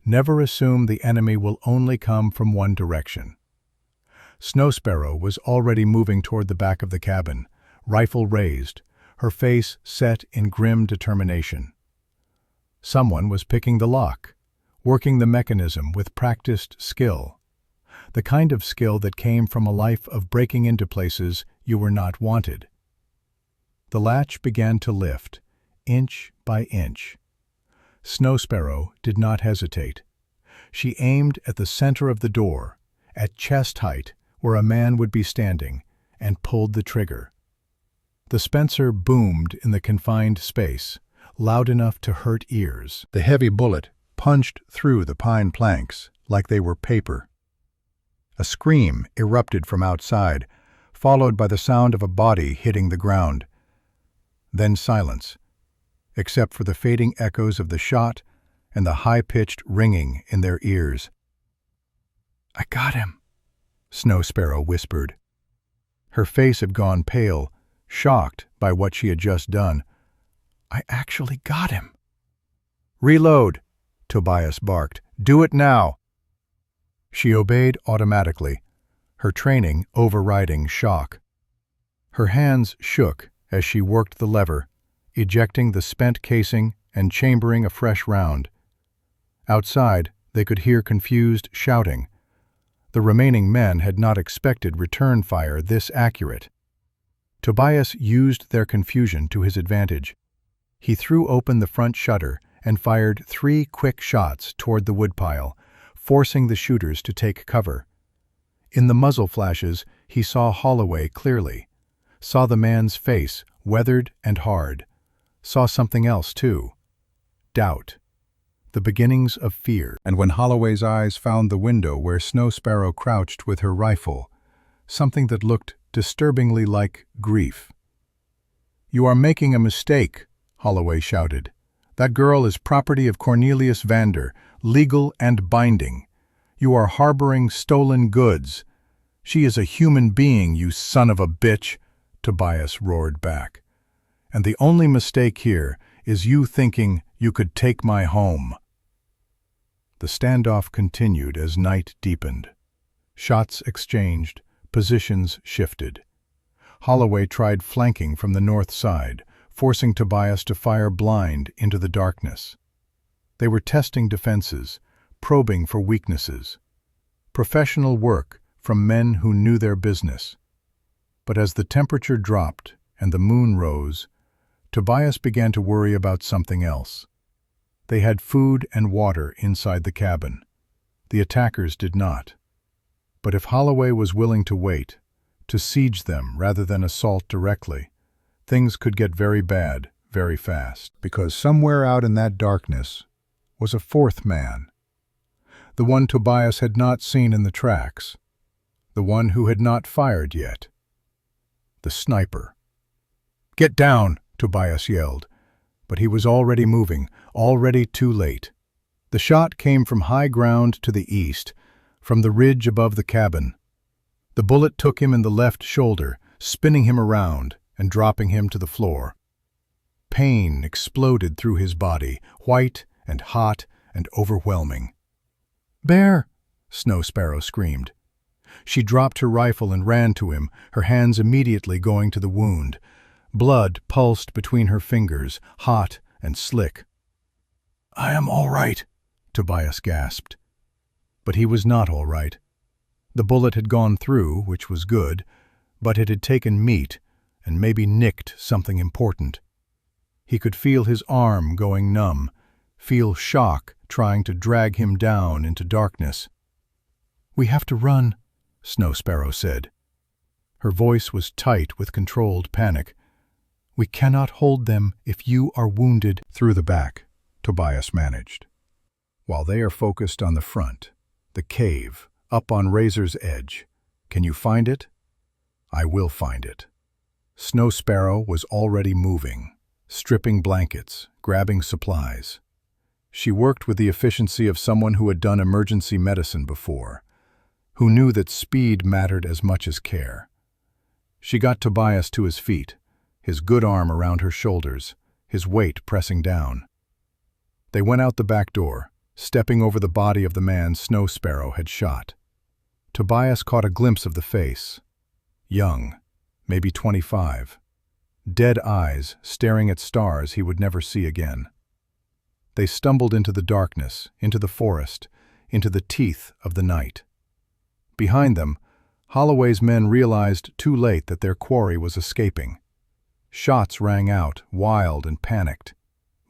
Never assume the enemy will only come from one direction. Snow Sparrow was already moving toward the back of the cabin, rifle raised, her face set in grim determination. Someone was picking the lock, working the mechanism with practiced skill, the kind of skill that came from a life of breaking into places you were not wanted. The latch began to lift, inch by inch. Snow Sparrow did not hesitate. She aimed at the center of the door, at chest height, where a man would be standing, and pulled the trigger. The Spencer boomed in the confined space, loud enough to hurt ears. The heavy bullet punched through the pine planks like they were paper. A scream erupted from outside, followed by the sound of a body hitting the ground. Then silence, except for the fading echoes of the shot and the high-pitched ringing in their ears. "I got him," Snow Sparrow whispered. Her face had gone pale, shocked by what she had just done. "I actually got him." "Reload," Tobias barked. "Do it now." She obeyed automatically, her training overriding shock. Her hands shook as she worked the lever, ejecting the spent casing and chambering a fresh round. Outside, they could hear confused shouting. The remaining men had not expected return fire this accurate. Tobias used their confusion to his advantage. He threw open the front shutter and fired 3 quick shots toward the woodpile, forcing the shooters to take cover. In the muzzle flashes, he saw Holloway clearly, saw the man's face, weathered and hard, saw something else too. Doubt. The beginnings of fear. And when Holloway's eyes found the window where Snow Sparrow crouched with her rifle, something that looked disturbingly like grief. "You are making a mistake," Holloway shouted. "That girl is property of Cornelius Vander, legal and binding. You are harboring stolen goods. She is a human being, you son of a bitch," Tobias roared back. "And the only mistake here is you thinking you could take my home." The standoff continued as night deepened. Shots exchanged, positions shifted. Holloway tried flanking from the north side, forcing Tobias to fire blind into the darkness. They were testing defenses, probing for weaknesses. Professional work from men who knew their business. But as the temperature dropped and the moon rose, Tobias began to worry about something else. They had food and water inside the cabin. The attackers did not. But if Holloway was willing to wait, to siege them rather than assault directly, things could get very bad very fast. Because somewhere out in that darkness was a 4th man. The one Tobias had not seen in the tracks. The one who had not fired yet. The sniper. "Get down!" Tobias yelled. But he was already moving, already too late. The shot came from high ground to the east, from the ridge above the cabin. The bullet took him in the left shoulder, spinning him around and dropping him to the floor. Pain exploded through his body, white and hot and overwhelming. "Bear!" Snow Sparrow screamed. She dropped her rifle and ran to him, her hands immediately going to the wound. Blood pulsed between her fingers, hot and slick. "I am all right," Tobias gasped. But he was not all right. The bullet had gone through, which was good, but it had taken meat and maybe nicked something important. He could feel his arm going numb, feel shock trying to drag him down into darkness. "We have to run," Snow Sparrow said. Her voice was tight with controlled panic. We cannot hold them if you are wounded. Through the back, Tobias managed. While they are focused on the front, the cave, up on Razor's Edge. Can you find it? I will find it. Snow Sparrow was already moving, stripping blankets, grabbing supplies. She worked with the efficiency of someone who had done emergency medicine before, who knew that speed mattered as much as care. She got Tobias to his feet, his good arm around her shoulders, his weight pressing down. They went out the back door, stepping over the body of the man Snow Sparrow had shot. Tobias caught a glimpse of the face. Young, maybe 25. Dead eyes staring at stars he would never see again. They stumbled into the darkness, into the forest, into the teeth of the night. Behind them, Holloway's men realized too late that their quarry was escaping. Shots rang out, wild and panicked.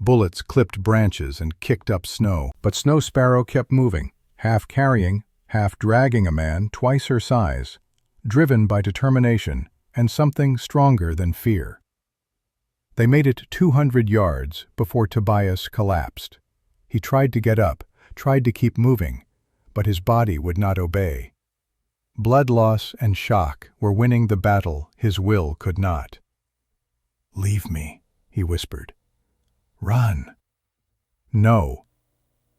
Bullets clipped branches and kicked up snow, but Snow Sparrow kept moving, half carrying, half dragging a man twice her size, driven by determination and something stronger than fear. They made it 200 yards before Tobias collapsed. He tried to get up, tried to keep moving, but his body would not obey. Blood loss and shock were winning the battle his will could not. "Leave me," he whispered. "Run." "No."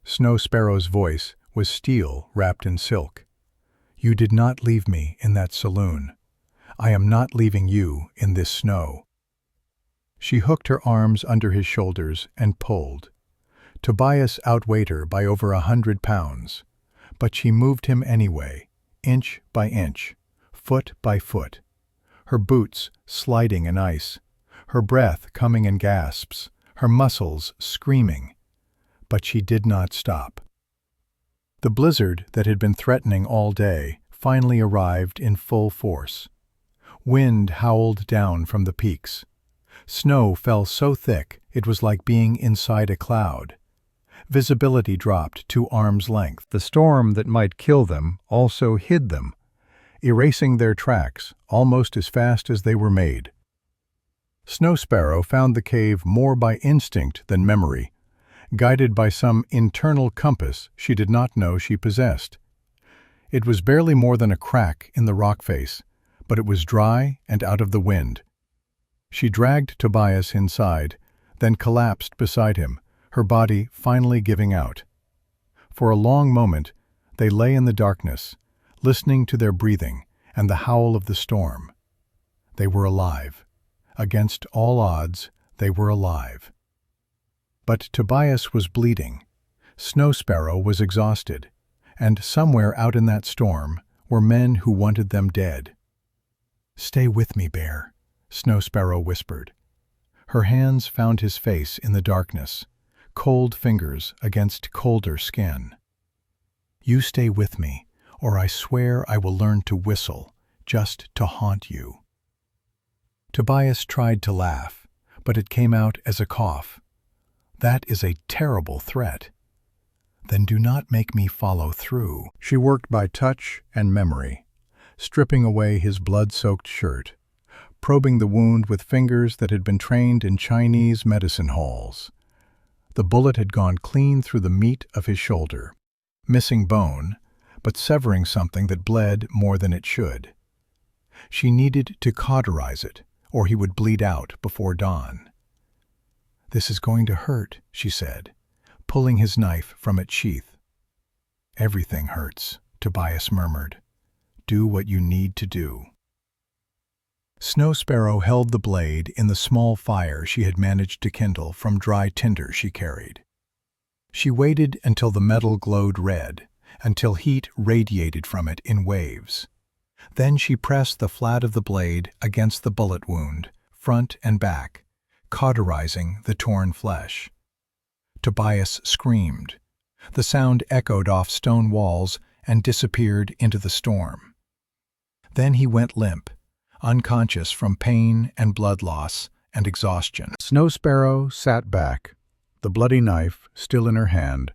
Snow Sparrow's voice was steel wrapped in silk. "You did not leave me in that saloon. I am not leaving you in this snow." She hooked her arms under his shoulders and pulled. Tobias outweighed her by over 100 pounds, but she moved him anyway, inch by inch, foot by foot, her boots sliding in ice, her breath coming in gasps, her muscles screaming, but she did not stop. The blizzard that had been threatening all day finally arrived in full force. Wind howled down from the peaks. Snow fell so thick it was like being inside a cloud. Visibility dropped to arm's length. The storm that might kill them also hid them, erasing their tracks almost as fast as they were made. Snow Sparrow found the cave more by instinct than memory, guided by some internal compass she did not know she possessed. It was barely more than a crack in the rock face, but it was dry and out of the wind. She dragged Tobias inside, then collapsed beside him, her body finally giving out. For a long moment, they lay in the darkness, listening to their breathing and the howl of the storm. They were alive. Against all odds, they were alive. But Tobias was bleeding. Snow Sparrow was exhausted, and somewhere out in that storm were men who wanted them dead. "Stay with me, Bear," Snow Sparrow whispered. Her hands found his face in the darkness, cold fingers against colder skin. "You stay with me, or I swear I will learn to whistle, just to haunt you." Tobias tried to laugh, but it came out as a cough. "That is a terrible threat." "Then do not make me follow through." She worked by touch and memory, stripping away his blood-soaked shirt, probing the wound with fingers that had been trained in Chinese medicine halls. The bullet had gone clean through the meat of his shoulder, missing bone, but severing something that bled more than it should. She needed to cauterize it, or he would bleed out before dawn. "This is going to hurt," she said, pulling his knife from its sheath. "Everything hurts," Tobias murmured. "Do what you need to do." Snow Sparrow held the blade in the small fire she had managed to kindle from dry tinder she carried. She waited until the metal glowed red, until heat radiated from it in waves. Then she pressed the flat of the blade against the bullet wound, front and back, cauterizing the torn flesh. Tobias screamed. The sound echoed off stone walls and disappeared into the storm. Then he went limp, unconscious from pain and blood loss and exhaustion. Snow Sparrow sat back, the bloody knife still in her hand,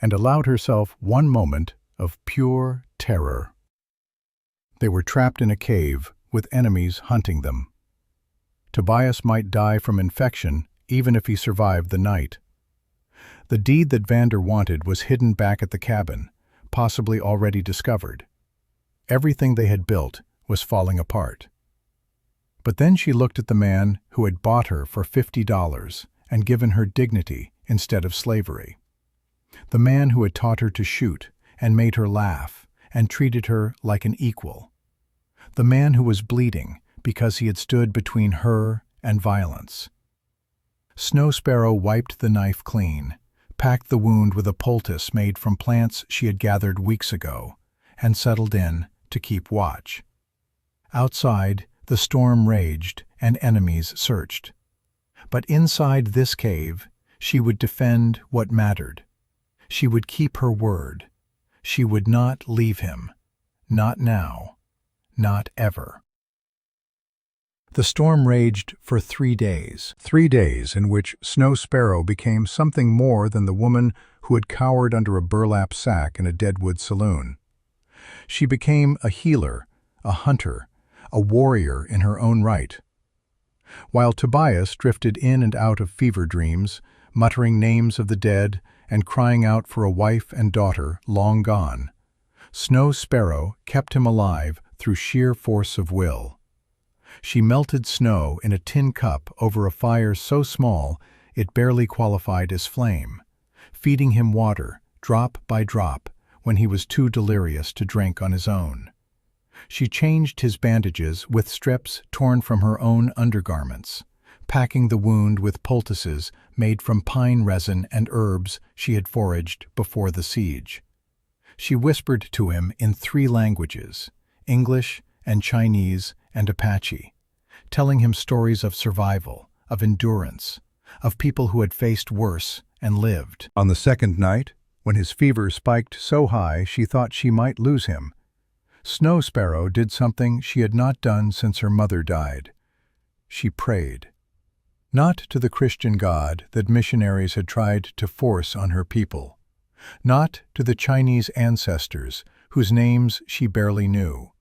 and allowed herself one moment of pure terror. They were trapped in a cave with enemies hunting them. Tobias might die from infection even if he survived the night. The deed that Vander wanted was hidden back at the cabin, possibly already discovered. Everything they had built was falling apart. But then she looked at the man who had bought her for $50 and given her dignity instead of slavery. The man who had taught her to shoot and made her laugh and treated her like an equal. The man who was bleeding because he had stood between her and violence. Snow Sparrow wiped the knife clean, packed the wound with a poultice made from plants she had gathered weeks ago, and settled in to keep watch. Outside, the storm raged and enemies searched. But inside this cave, she would defend what mattered. She would keep her word. She would not leave him. Not now. Not ever. The storm raged for 3 days. 3 days in which Snow Sparrow became something more than the woman who had cowered under a burlap sack in a deadwood saloon. She became a healer, a hunter, a warrior in her own right. While Tobias drifted in and out of fever dreams, muttering names of the dead and crying out for a wife and daughter long gone, Snow Sparrow kept him alive through sheer force of will. She melted snow in a tin cup over a fire so small it barely qualified as flame, feeding him water, drop by drop, when he was too delirious to drink on his own. She changed his bandages with strips torn from her own undergarments, packing the wound with poultices made from pine resin and herbs she had foraged before the siege. She whispered to him in 3 languages, English and Chinese and Apache, telling him stories of survival, of endurance, of people who had faced worse and lived. On the second night, when his fever spiked so high she thought she might lose him, Snow Sparrow did something she had not done since her mother died. She prayed. Not to the Christian God that missionaries had tried to force on her people. Not to the Chinese ancestors whose names she barely knew.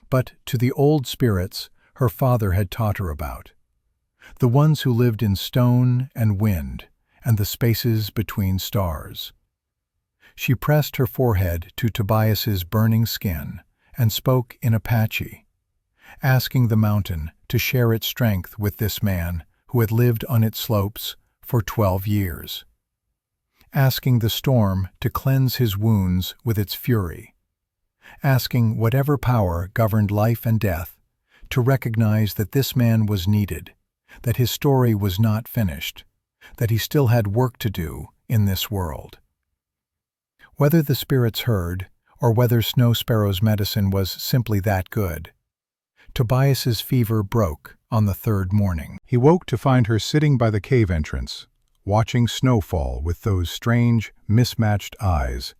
But to the old spirits her father had taught her about. The ones who lived in stone and wind and the spaces between stars. She pressed her forehead to Tobias's burning skin and spoke in Apache, asking the mountain to share its strength with this man who had lived on its slopes for 12 years. Asking the storm to cleanse his wounds with its fury. Asking whatever power governed life and death to recognize that this man was needed, that his story was not finished, that he still had work to do in this world. Whether the spirits heard, or whether Snow Sparrow's medicine was simply that good, Tobias's fever broke on the 3rd morning. He woke to find her sitting by the cave entrance, watching snowfall with those strange, mismatched eyes.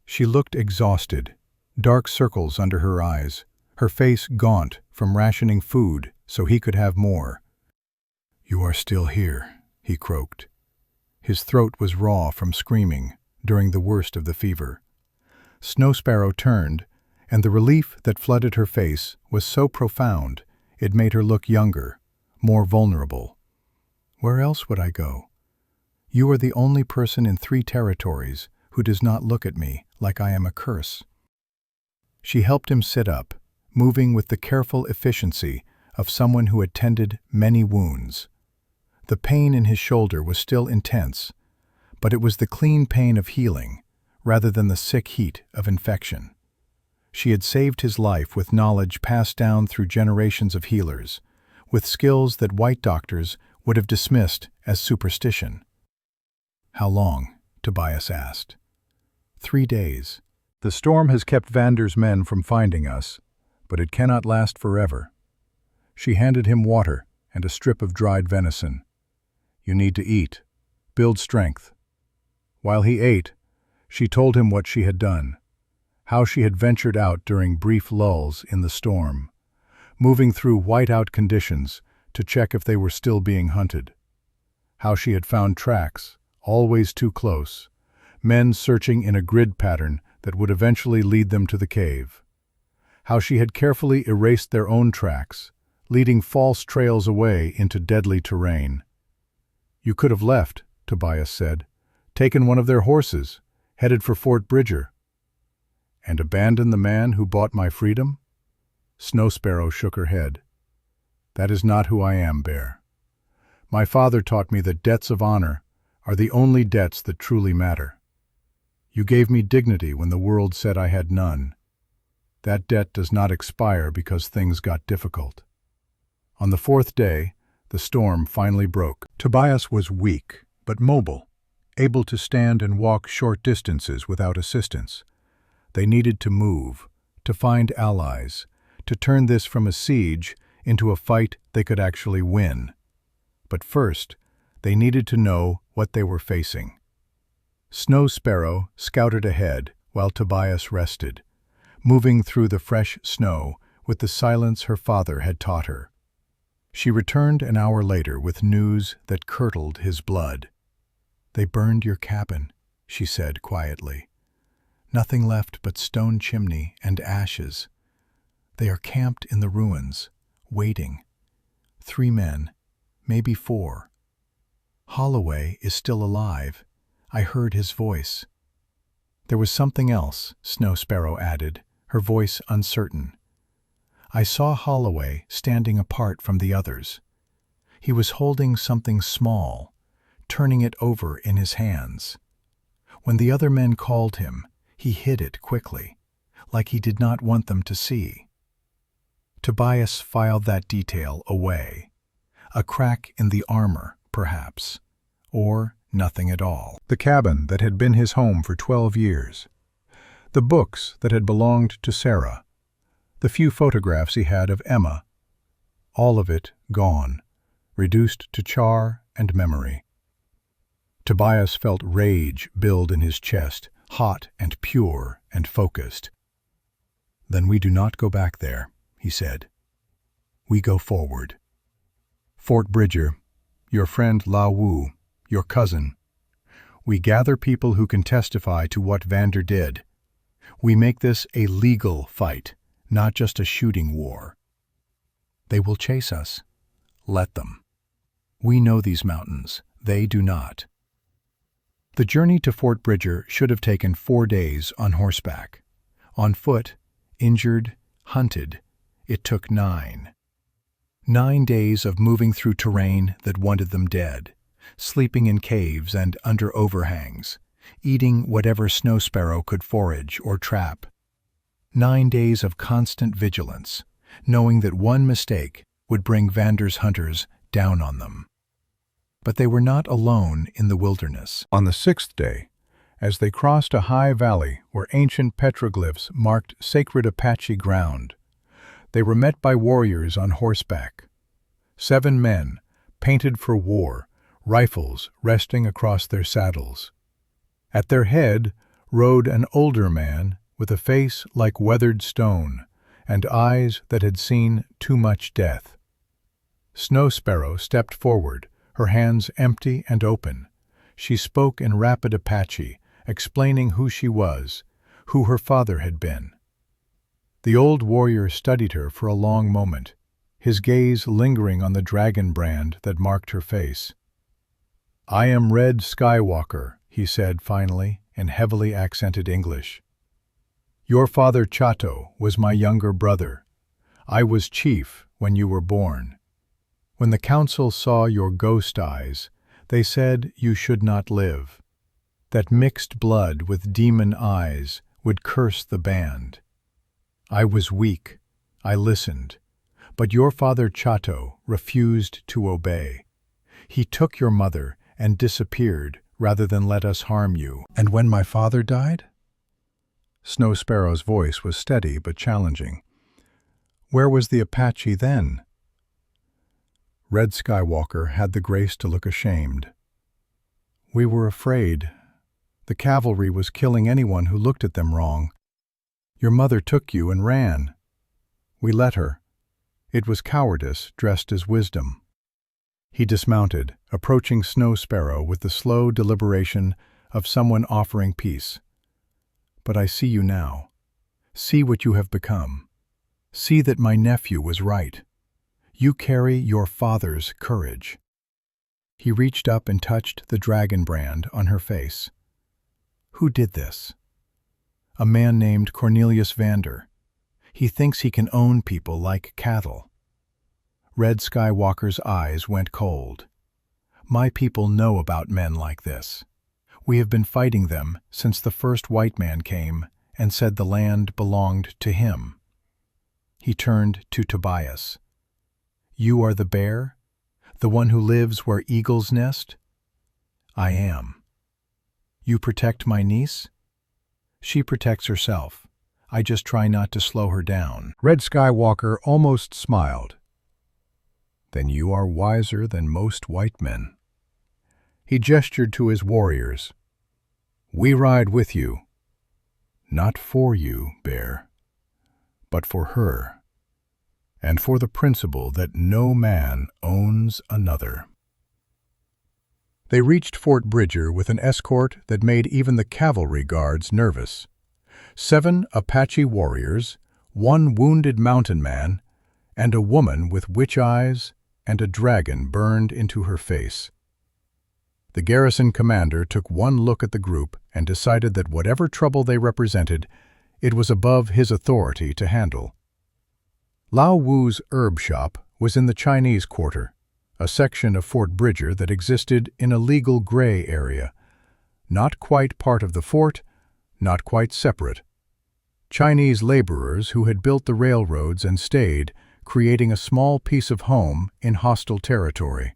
She looked exhausted, dark circles under her eyes, her face gaunt from rationing food so he could have more. "You are still here," he croaked. His throat was raw from screaming during the worst of the fever. Snow Sparrow turned, and the relief that flooded her face was so profound it made her look younger, more vulnerable. "Where else would I go? You are the only person in 3 territories who does not look at me like I am a curse." She helped him sit up, moving with the careful efficiency of someone who had tended many wounds. The pain in his shoulder was still intense, but it was the clean pain of healing, rather than the sick heat of infection. She had saved his life with knowledge passed down through generations of healers, with skills that white doctors would have dismissed as superstition. "How long?" Tobias asked. 3 days. "The storm has kept Vander's men from finding us, but it cannot last forever." She handed him water and a strip of dried venison. "You need to eat. Build strength." While he ate, she told him what she had done, how she had ventured out during brief lulls in the storm, moving through whiteout conditions to check if they were still being hunted, how she had found tracks, always too close, men searching in a grid pattern that would eventually lead them to the cave, how she had carefully erased their own tracks, leading false trails away into deadly terrain. "You could have left," Tobias said, "taken one of their horses, headed for Fort Bridger." "And abandoned the man who bought my freedom?" Snow Sparrow shook her head. "That is not who I am, Bear. My father taught me that debts of honor are the only debts that truly matter. You gave me dignity when the world said I had none. That debt does not expire because things got difficult." On the fourth day, the storm finally broke. Tobias was weak, but mobile, able to stand and walk short distances without assistance. They needed to move, to find allies, to turn this from a siege into a fight they could actually win. But first, they needed to know what they were facing. Snow Sparrow scouted ahead while Tobias rested, moving through the fresh snow with the silence her father had taught her. She returned an hour later with news that curdled his blood. "They burned your cabin," she said quietly. "Nothing left but stone chimney and ashes. They are camped in the ruins, waiting. 3 men, maybe 4. Holloway is still alive. I heard his voice." There was something else, Snow Sparrow added, her voice uncertain. "I saw Holloway standing apart from the others. He was holding something small, turning it over in his hands. When the other men called him, he hid it quickly, like he did not want them to see." Tobias filed that detail away. A crack in the armor, perhaps, or nothing at all. The cabin that had been his home for 12 years. The books that had belonged to Sarah. The few photographs he had of Emma. All of it gone, reduced to char and memory. Tobias felt rage build in his chest, hot and pure and focused. "Then we do not go back there," he said. "We go forward. Fort Bridger, your friend La Wu, your cousin. We gather people who can testify to what Vander did. We make this a legal fight, not just a shooting war. They will chase us. Let them. We know these mountains. They do not." The journey to Fort Bridger should have taken 4 days on horseback. On foot, injured, hunted, it took 9. 9 days of moving through terrain that wanted them dead, sleeping in caves and under overhangs, eating whatever Snow Sparrow could forage or trap. 9 days of constant vigilance, knowing that one mistake would bring Vander's hunters down on them. But they were not alone in the wilderness. On the 6th day, as they crossed a high valley where ancient petroglyphs marked sacred Apache ground, they were met by warriors on horseback. 7 men, painted for war, rifles resting across their saddles. At their head rode an older man with a face like weathered stone and eyes that had seen too much death. Snow Sparrow stepped forward, her hands empty and open. She spoke in rapid Apache, explaining who she was, who her father had been. The old warrior studied her for a long moment, his gaze lingering on the dragon brand that marked her face. "I am Red Skywalker," he said finally, in heavily accented English. "Your father Chato was my younger brother. I was chief when you were born. When the council saw your ghost eyes, they said you should not live. That mixed blood with demon eyes would curse the band. I was weak. I listened. But your father Chato refused to obey. He took your mother and disappeared rather than let us harm you." "And when my father died?" Snow Sparrow's voice was steady but challenging. "Where was the Apache then?" Red Skywalker had the grace to look ashamed. "We were afraid. The cavalry was killing anyone who looked at them wrong. Your mother took you and ran. We let her. It was cowardice dressed as wisdom." He dismounted, approaching Snow Sparrow with the slow deliberation of someone offering peace. "But I see you now. See what you have become. See that my nephew was right. You carry your father's courage." He reached up and touched the dragon brand on her face. "Who did this?" "A man named Cornelius Vander. He thinks he can own people like cattle." Red Skywalker's eyes went cold. "My people know about men like this. We have been fighting them since the first white man came and said the land belonged to him." He turned to Tobias. "You are the bear? The one who lives where eagles nest?" "I am." "You protect my niece?" "She protects herself. I just try not to slow her down." Red Skywalker almost smiled. "Then you are wiser than most white men." He gestured to his warriors. "We ride with you. Not for you, Bear, but for her, and for the principle that no man owns another." They reached Fort Bridger with an escort that made even the cavalry guards nervous. 7 Apache warriors, 1 wounded mountain man, and a woman with witch eyes and a dragon burned into her face. The garrison commander took one look at the group and decided that whatever trouble they represented, it was above his authority to handle. Lao Wu's herb shop was in the Chinese Quarter, a section of Fort Bridger that existed in a legal gray area, not quite part of the fort, not quite separate. Chinese laborers who had built the railroads and stayed, creating a small piece of home in hostile territory.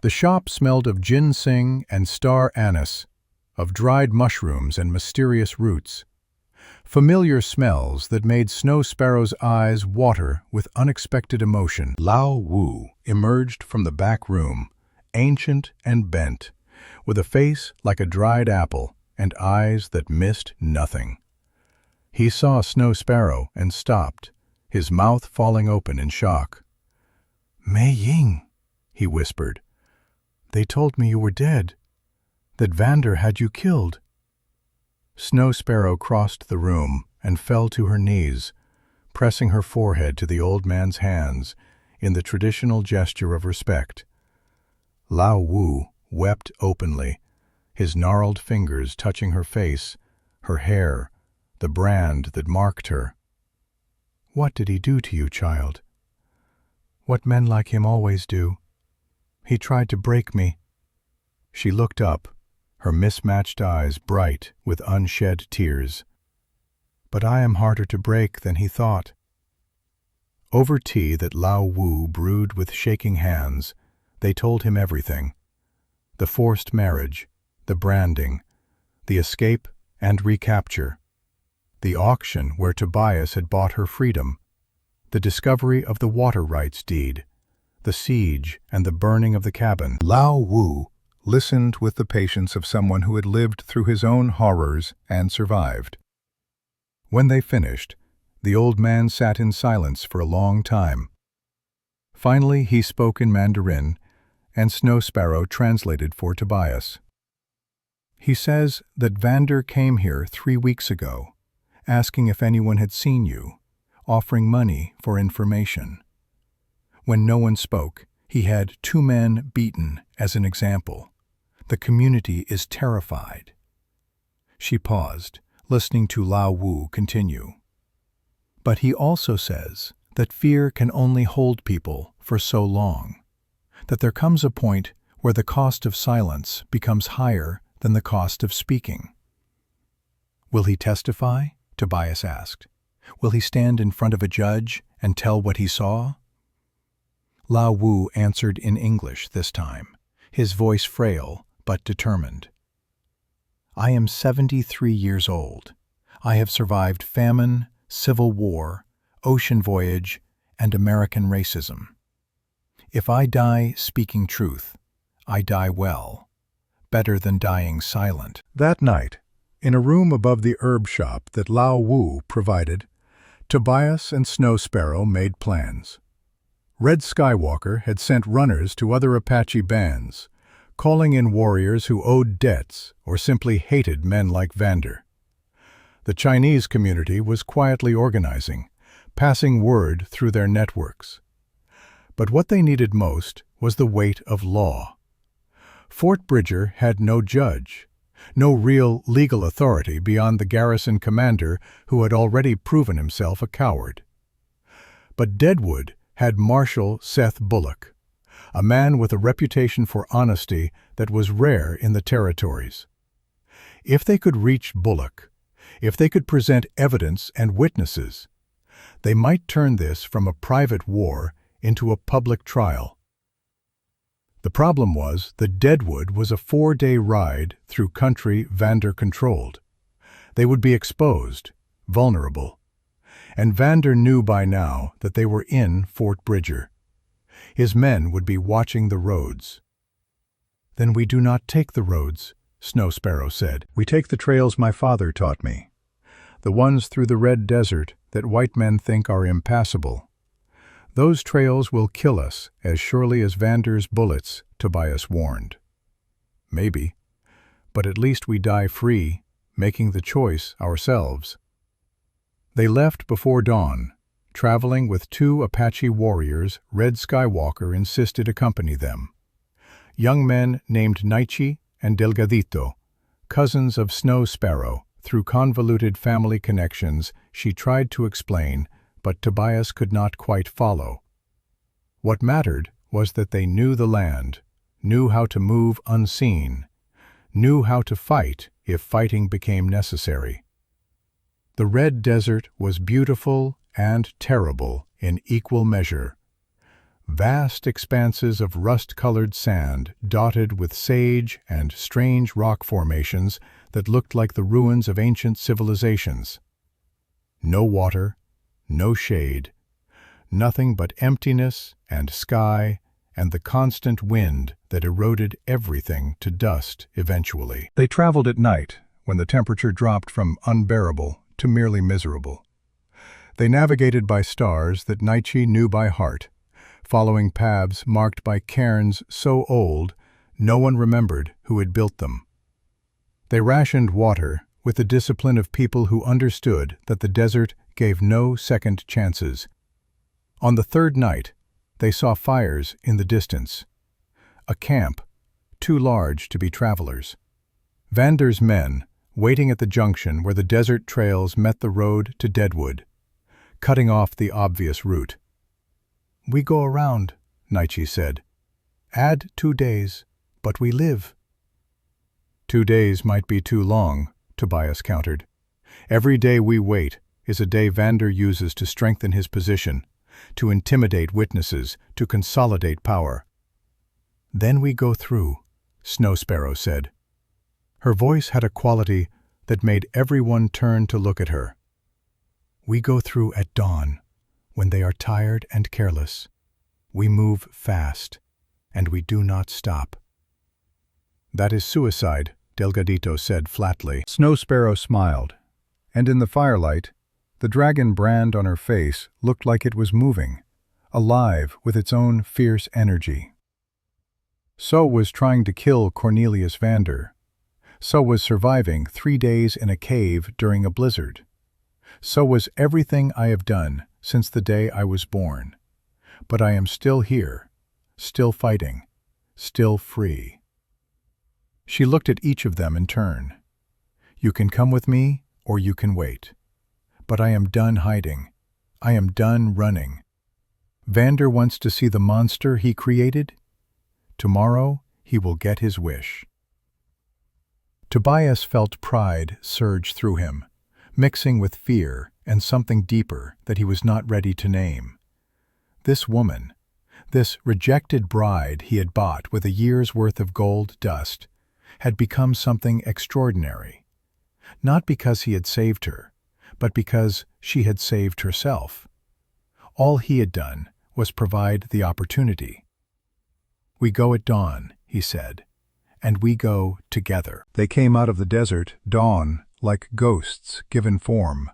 The shop smelled of ginseng and star anise, of dried mushrooms and mysterious roots. Familiar smells that made Snow Sparrow's eyes water with unexpected emotion. Lao Wu emerged from the back room, ancient and bent, with a face like a dried apple and eyes that missed nothing. He saw Snow Sparrow and stopped, his mouth falling open in shock. "Mei Ying," he whispered. "They told me you were dead, that Vander had you killed." Snow Sparrow crossed the room and fell to her knees, pressing her forehead to the old man's hands in the traditional gesture of respect. Lao Wu wept openly, his gnarled fingers touching her face, her hair, the brand that marked her. "What did he do to you, child?" "What men like him always do. He tried to break me." She looked up, her mismatched eyes bright with unshed tears. "But I am harder to break than he thought." Over tea that Lao Wu brewed with shaking hands, they told him everything. The forced marriage, the branding, the escape and recapture, the auction where Tobias had bought her freedom, the discovery of the water rights deed, the siege and the burning of the cabin. Lao Wu listened with the patience of someone who had lived through his own horrors and survived. When they finished, the old man sat in silence for a long time. Finally, he spoke in Mandarin, and Snow Sparrow translated for Tobias. "He says that Vander came here 3 weeks ago, asking if anyone had seen you, offering money for information. When no one spoke, he had 2 men beaten as an example. The community is terrified." She paused, listening to Lao Wu continue. "But he also says that fear can only hold people for so long, that there comes a point where the cost of silence becomes higher than the cost of speaking." "Will he testify?" Tobias asked. "Will he stand in front of a judge and tell what he saw?" Lao Wu answered in English this time, his voice frail but determined. "I am 73 years old. I have survived famine, civil war, ocean voyage, and American racism. If I die speaking truth, I die well, better than dying silent." That night, in a room above the herb shop that Lao Wu provided, Tobias and Snow Sparrow made plans. Red Skywalker had sent runners to other Apache bands, calling in warriors who owed debts or simply hated men like Vander. The Chinese community was quietly organizing, passing word through their networks. But what they needed most was the weight of law. Fort Bridger had no judge, no real legal authority beyond the garrison commander who had already proven himself a coward. But Deadwood had Marshal Seth Bullock, a man with a reputation for honesty that was rare in the territories. If they could reach Bullock, if they could present evidence and witnesses, they might turn this from a private war into a public trial. The problem was that Deadwood was a 4-day ride through country Vander controlled. They would be exposed, vulnerable. And Vander knew by now that they were in Fort Bridger. His men would be watching the roads. "Then we do not take the roads," Snow Sparrow said. "We take the trails my father taught me, the ones through the red desert that white men think are impassable. Those trails will kill us as surely as Vander's bullets," Tobias warned. "Maybe, but at least we die free, making the choice ourselves." They left before dawn, traveling with 2 Apache warriors Red Skywalker insisted accompany them. Young men named Naichi and Delgadito, cousins of Snow Sparrow. Through convoluted family connections, she tried to explain, but Tobias could not quite follow. What mattered was that they knew the land, knew how to move unseen, knew how to fight if fighting became necessary. The Red Desert was beautiful and terrible in equal measure. Vast expanses of rust-colored sand dotted with sage and strange rock formations that looked like the ruins of ancient civilizations. No water, no shade, nothing but emptiness and sky and the constant wind that eroded everything to dust eventually. They traveled at night, when the temperature dropped from unbearable to merely miserable. They navigated by stars that Naichi knew by heart, following paths marked by cairns so old no one remembered who had built them. They rationed water with the discipline of people who understood that the desert gave no second chances. On the 3rd night, they saw fires in the distance. A camp, too large to be travelers. Vander's men, waiting at the junction where the desert trails met the road to Deadwood, cutting off the obvious route. "We go around," Naichi said. "Add 2 days, but we live." 2 days might be too long, Tobias countered. "Every day we wait is a day Vander uses to strengthen his position, to intimidate witnesses, to consolidate power." "Then we go through," Snow Sparrow said. Her voice had a quality that made everyone turn to look at her. "We go through at dawn, when they are tired and careless. We move fast, and we do not stop." "That is suicide," Delgadito said flatly. Snow Sparrow smiled, and in the firelight, the dragon brand on her face looked like it was moving, alive with its own fierce energy. So was trying to kill Cornelius Vander. So was surviving 3 days in a cave during a blizzard. So was everything I have done since the day I was born. But I am still here, still fighting, still free. She looked at each of them in turn. "You can come with me, or you can wait. But I am done hiding. I am done running. Vander wants to see the monster he created. Tomorrow he will get his wish." Tobias felt pride surge through him, mixing with fear and something deeper that he was not ready to name. This woman, this rejected bride he had bought with a year's worth of gold dust, had become something extraordinary, not because he had saved her, but because she had saved herself. All he had done was provide the opportunity. "We go at dawn," he said, "and we go together." They came out of the desert, dawn, like ghosts given form.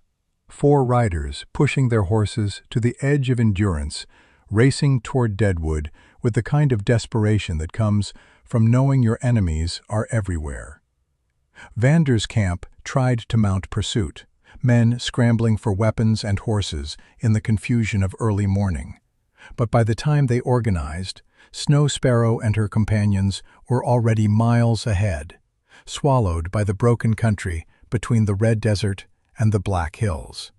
4 riders pushing their horses to the edge of endurance, racing toward Deadwood with the kind of desperation that comes from knowing your enemies are everywhere. Vander's camp tried to mount pursuit, men scrambling for weapons and horses in the confusion of early morning. But by the time they organized, Snow Sparrow and her companions were already miles ahead, swallowed by the broken country between the Red Desert and the Black Hills.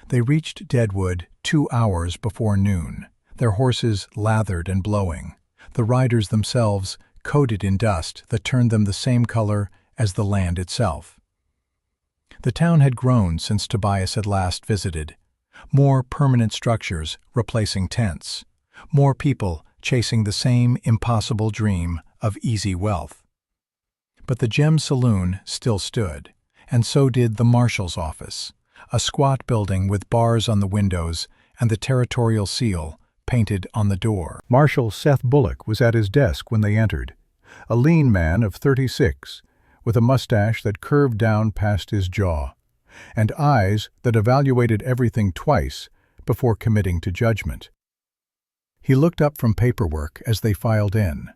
They reached Deadwood 2 hours before noon, their horses lathered and blowing, the riders themselves coated in dust that turned them the same color as the land itself. The town had grown since Tobias had last visited. More permanent structures replacing tents, more people chasing the same impossible dream of easy wealth. But the Gem Saloon still stood, and so did the marshal's office, a squat building with bars on the windows and the territorial seal painted on the door. Marshal Seth Bullock was at his desk when they entered, a lean man of 36, with a mustache that curved down past his jaw, and eyes that evaluated everything twice before committing to judgment. He looked up from paperwork as they filed in,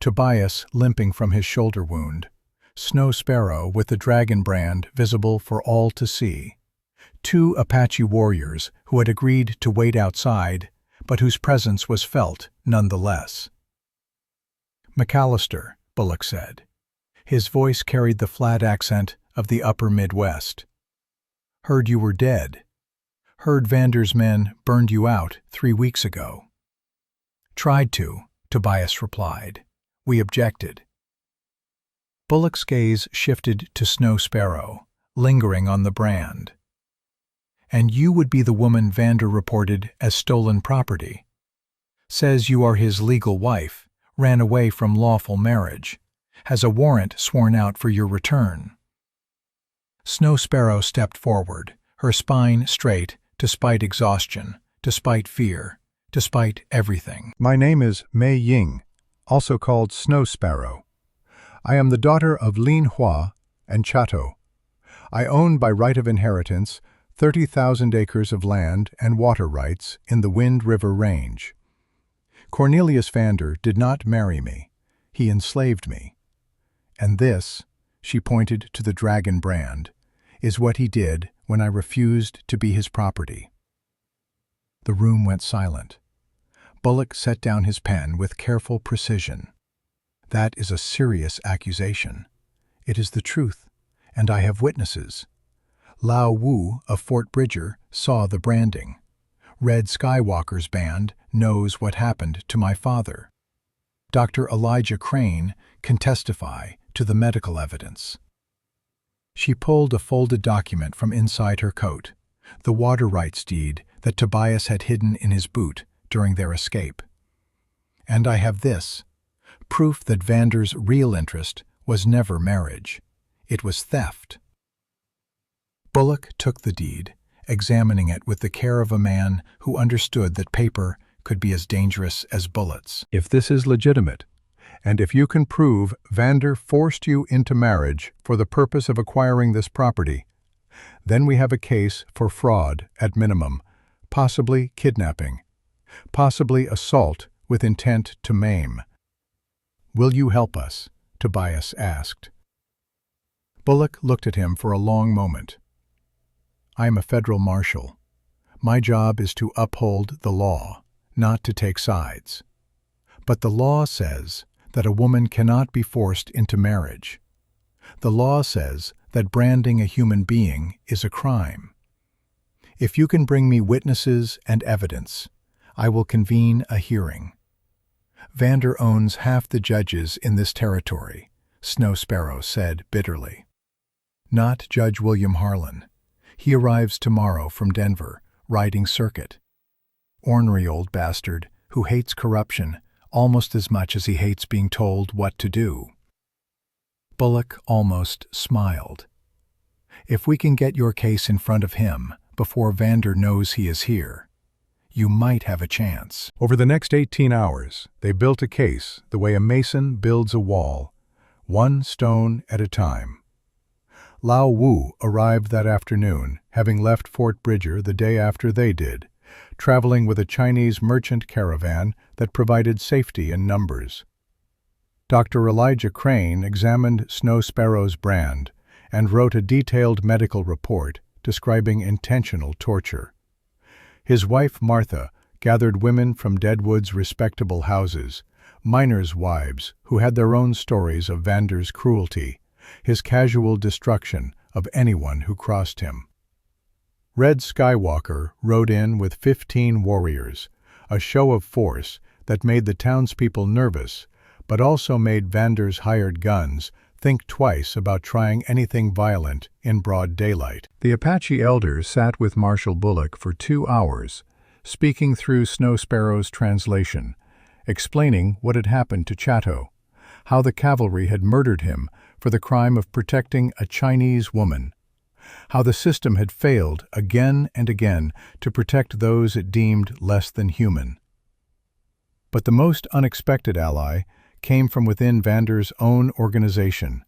Tobias limping from his shoulder wound, Snow Sparrow with the dragon brand visible for all to see, 2 Apache warriors who had agreed to wait outside, but whose presence was felt nonetheless. "McAllister," Bullock said. His voice carried the flat accent of the upper Midwest. "Heard you were dead. Heard Vander's men burned you out 3 weeks ago." "Tried to," Tobias replied. "We objected." Bullock's gaze shifted to Snow Sparrow, lingering on the brand. "And you would be the woman Vander reported as stolen property. Says you are his legal wife, ran away from lawful marriage, has a warrant sworn out for your return." Snow Sparrow stepped forward, her spine straight, despite exhaustion, despite fear, despite everything. "My name is Mei Ying, also called Snow Sparrow. I am the daughter of Lin Hua and Chateau. I own by right of inheritance 30,000 acres of land and water rights in the Wind River Range. Cornelius Vander did not marry me. He enslaved me. And this," she pointed to the dragon brand, "is what he did when I refused to be his property." The room went silent. Bullock set down his pen with careful precision. "That is a serious accusation. It is the truth, and I have witnesses. Lao Wu of Fort Bridger saw the branding. Red Skywalker's band knows what happened to my father. Dr. Elijah Crane can testify to the medical evidence." She pulled a folded document from inside her coat, the water rights deed that Tobias had hidden in his boot during their escape. "And I have this, proof that Vander's real interest was never marriage. It was theft." Bullock took the deed, examining it with the care of a man who understood that paper could be as dangerous as bullets. "If this is legitimate, and if you can prove Vander forced you into marriage for the purpose of acquiring this property, then we have a case for fraud at minimum, possibly kidnapping, possibly assault with intent to maim. Will you help us?" Tobias asked. Bullock looked at him for a long moment. "I am a federal marshal. My job is to uphold the law, not to take sides. But the law says that a woman cannot be forced into marriage. The law says that branding a human being is a crime. If you can bring me witnesses and evidence, I will convene a hearing. Vander owns half the judges in this territory," Snow Sparrow said bitterly. "Not Judge William Harlan. He arrives tomorrow from Denver, riding circuit. Ornery old bastard who hates corruption almost as much as he hates being told what to do." Bullock almost smiled. "If we can get your case in front of him before Vander knows he is here, you might have a chance." Over the next 18 hours, they built a case the way a mason builds a wall, one stone at a time. Lao Wu arrived that afternoon, having left Fort Bridger the day after they did, traveling with a Chinese merchant caravan that provided safety in numbers. Dr. Elijah Crane examined Snow Sparrow's brand and wrote a detailed medical report describing intentional torture. His wife Martha gathered women from Deadwood's respectable houses, miners' wives who had their own stories of Vander's cruelty, his casual destruction of anyone who crossed him. Red Skywalker rode in with 15 warriors, a show of force that made the townspeople nervous, but also made Vander's hired guns think twice about trying anything violent in broad daylight. The Apache elders sat with Marshal Bullock for 2 hours, speaking through Snow Sparrow's translation, explaining what had happened to Chateau, how the cavalry had murdered him for the crime of protecting a Chinese woman, how the system had failed again and again to protect those it deemed less than human. But the most unexpected ally came from within Vander's own organization.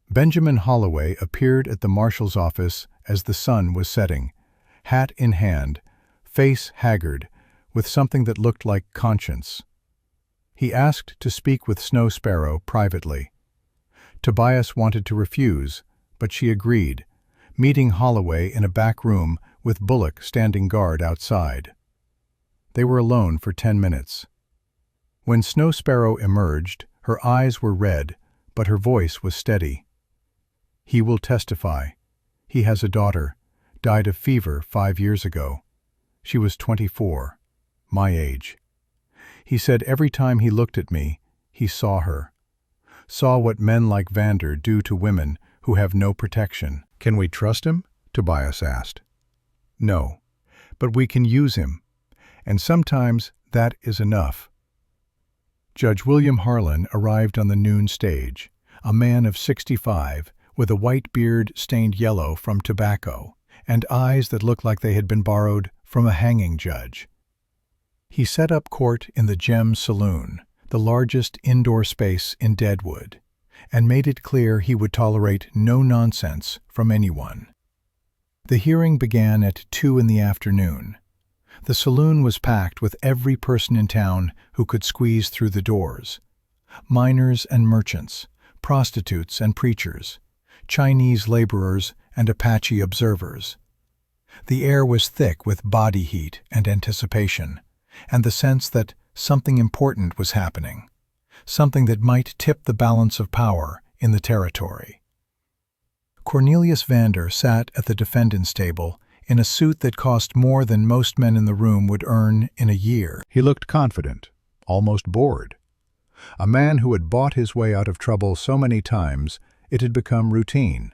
Benjamin Holloway appeared at the marshal's office as the sun was setting, hat in hand, face haggard, with something that looked like conscience. He asked to speak with Snow Sparrow privately. Tobias wanted to refuse, but she agreed, meeting Holloway in a back room with Bullock standing guard outside. They were alone for 10 minutes. When Snow Sparrow emerged, her eyes were red, but her voice was steady. "He will testify. He has a daughter, died of fever 5 years ago. She was 24, my age. He said every time he looked at me, he saw her. Saw what men like Vander do to women who have no protection." "Can we trust him?" Tobias asked. "No, but we can use him, and sometimes that is enough." Judge William Harlan arrived on the noon stage, a man of 65, with a white beard stained yellow from tobacco, and eyes that looked like they had been borrowed from a hanging judge. He set up court in the Gem Saloon, the largest indoor space in Deadwood, and made it clear he would tolerate no nonsense from anyone. The hearing began at 2 in the afternoon. The saloon was packed with every person in town who could squeeze through the doors. Miners and merchants, prostitutes and preachers, Chinese laborers and Apache observers. The air was thick with body heat and anticipation, and the sense that something important was happening, something that might tip the balance of power in the territory. Cornelius Vander sat at the defendant's table in a suit that cost more than most men in the room would earn in a year. He looked confident, almost bored. A man who had bought his way out of trouble so many times it had become routine.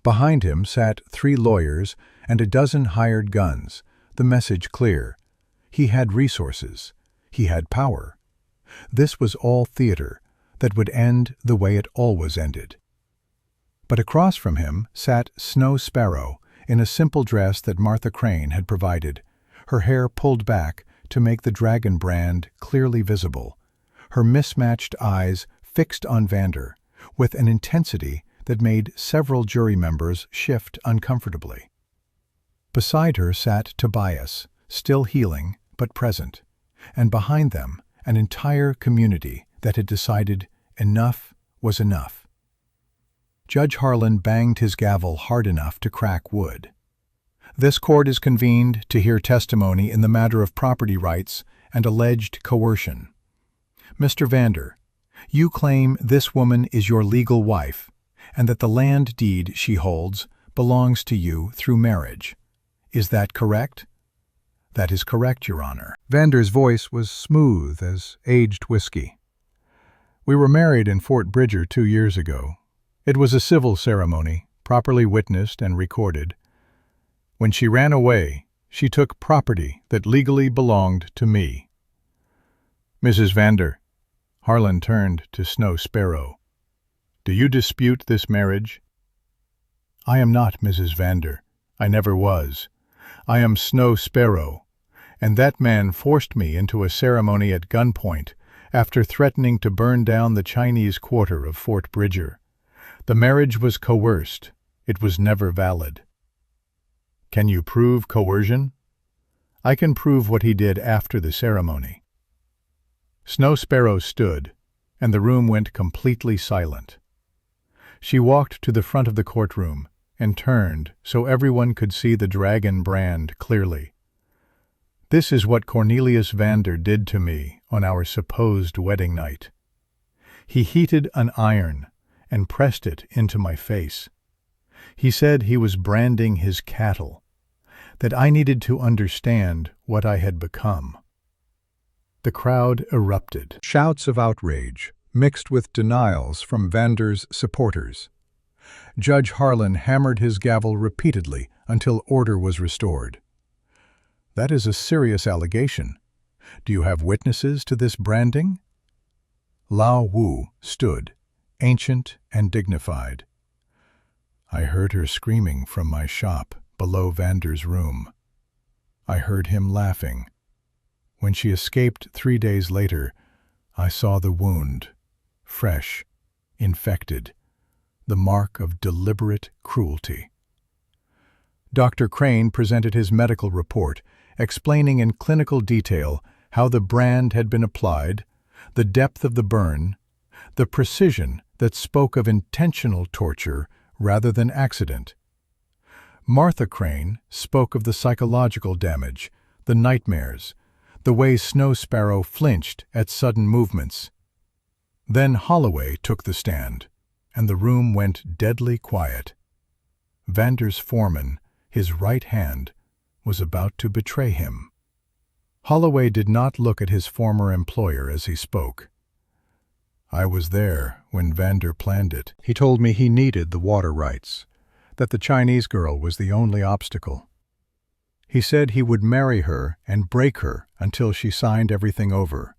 Behind him sat 3 lawyers and a dozen hired guns, the message clear. He had resources. He had power. This was all theater that would end the way it always ended. But across from him sat Snow Sparrow in a simple dress that Martha Crane had provided, her hair pulled back to make the dragon brand clearly visible, her mismatched eyes fixed on Vander with an intensity that made several jury members shift uncomfortably. Beside her sat Tobias, still healing but present, and behind them an entire community that had decided enough was enough. Judge Harlan banged his gavel hard enough to crack wood. "This court is convened to hear testimony in the matter of property rights and alleged coercion. Mr. Vander, you claim this woman is your legal wife, and that the land deed she holds belongs to you through marriage. Is that correct?" "That is correct, Your Honor." Vander's voice was smooth as aged whiskey. "We were married in Fort Bridger 2 years ago. It was a civil ceremony, properly witnessed and recorded. When she ran away, she took property that legally belonged to me." "Mrs. Vander," Harlan turned to Snow Sparrow, "do you dispute this marriage?" "I am not Mrs. Vander. I never was. I am Snow Sparrow, and that man forced me into a ceremony at gunpoint after threatening to burn down the Chinese quarter of Fort Bridger. The marriage was coerced. It was never valid." "Can you prove coercion?" "I can prove what he did after the ceremony." Snow Sparrow stood, and the room went completely silent. She walked to the front of the courtroom and turned so everyone could see the dragon brand clearly. This is what Cornelius Vander did to me on our supposed wedding night. He heated an iron and pressed it into my face. He said he was branding his cattle, that I needed to understand what I had become. The crowd erupted. Shouts of outrage, mixed with denials from Vander's supporters. Judge Harlan hammered his gavel repeatedly until order was restored. "That is a serious allegation. Do you have witnesses to this branding?" Lao Wu stood, ancient and dignified. "I heard her screaming from my shop below Vander's room. I heard him laughing. When she escaped 3 days later, I saw the wound, fresh, infected, the mark of deliberate cruelty." Dr. Crane presented his medical report, explaining in clinical detail how the brand had been applied, the depth of the burn, the precision that spoke of intentional torture rather than accident. Martha Crane spoke of the psychological damage, the nightmares, the way Snow Sparrow flinched at sudden movements. Then Holloway took the stand, and the room went deadly quiet. Vander's foreman, his right hand, was about to betray him. Holloway did not look at his former employer as he spoke. "I was there when Vander planned it. He told me he needed the water rights, that the Chinese girl was the only obstacle. He said he would marry her and break her until she signed everything over.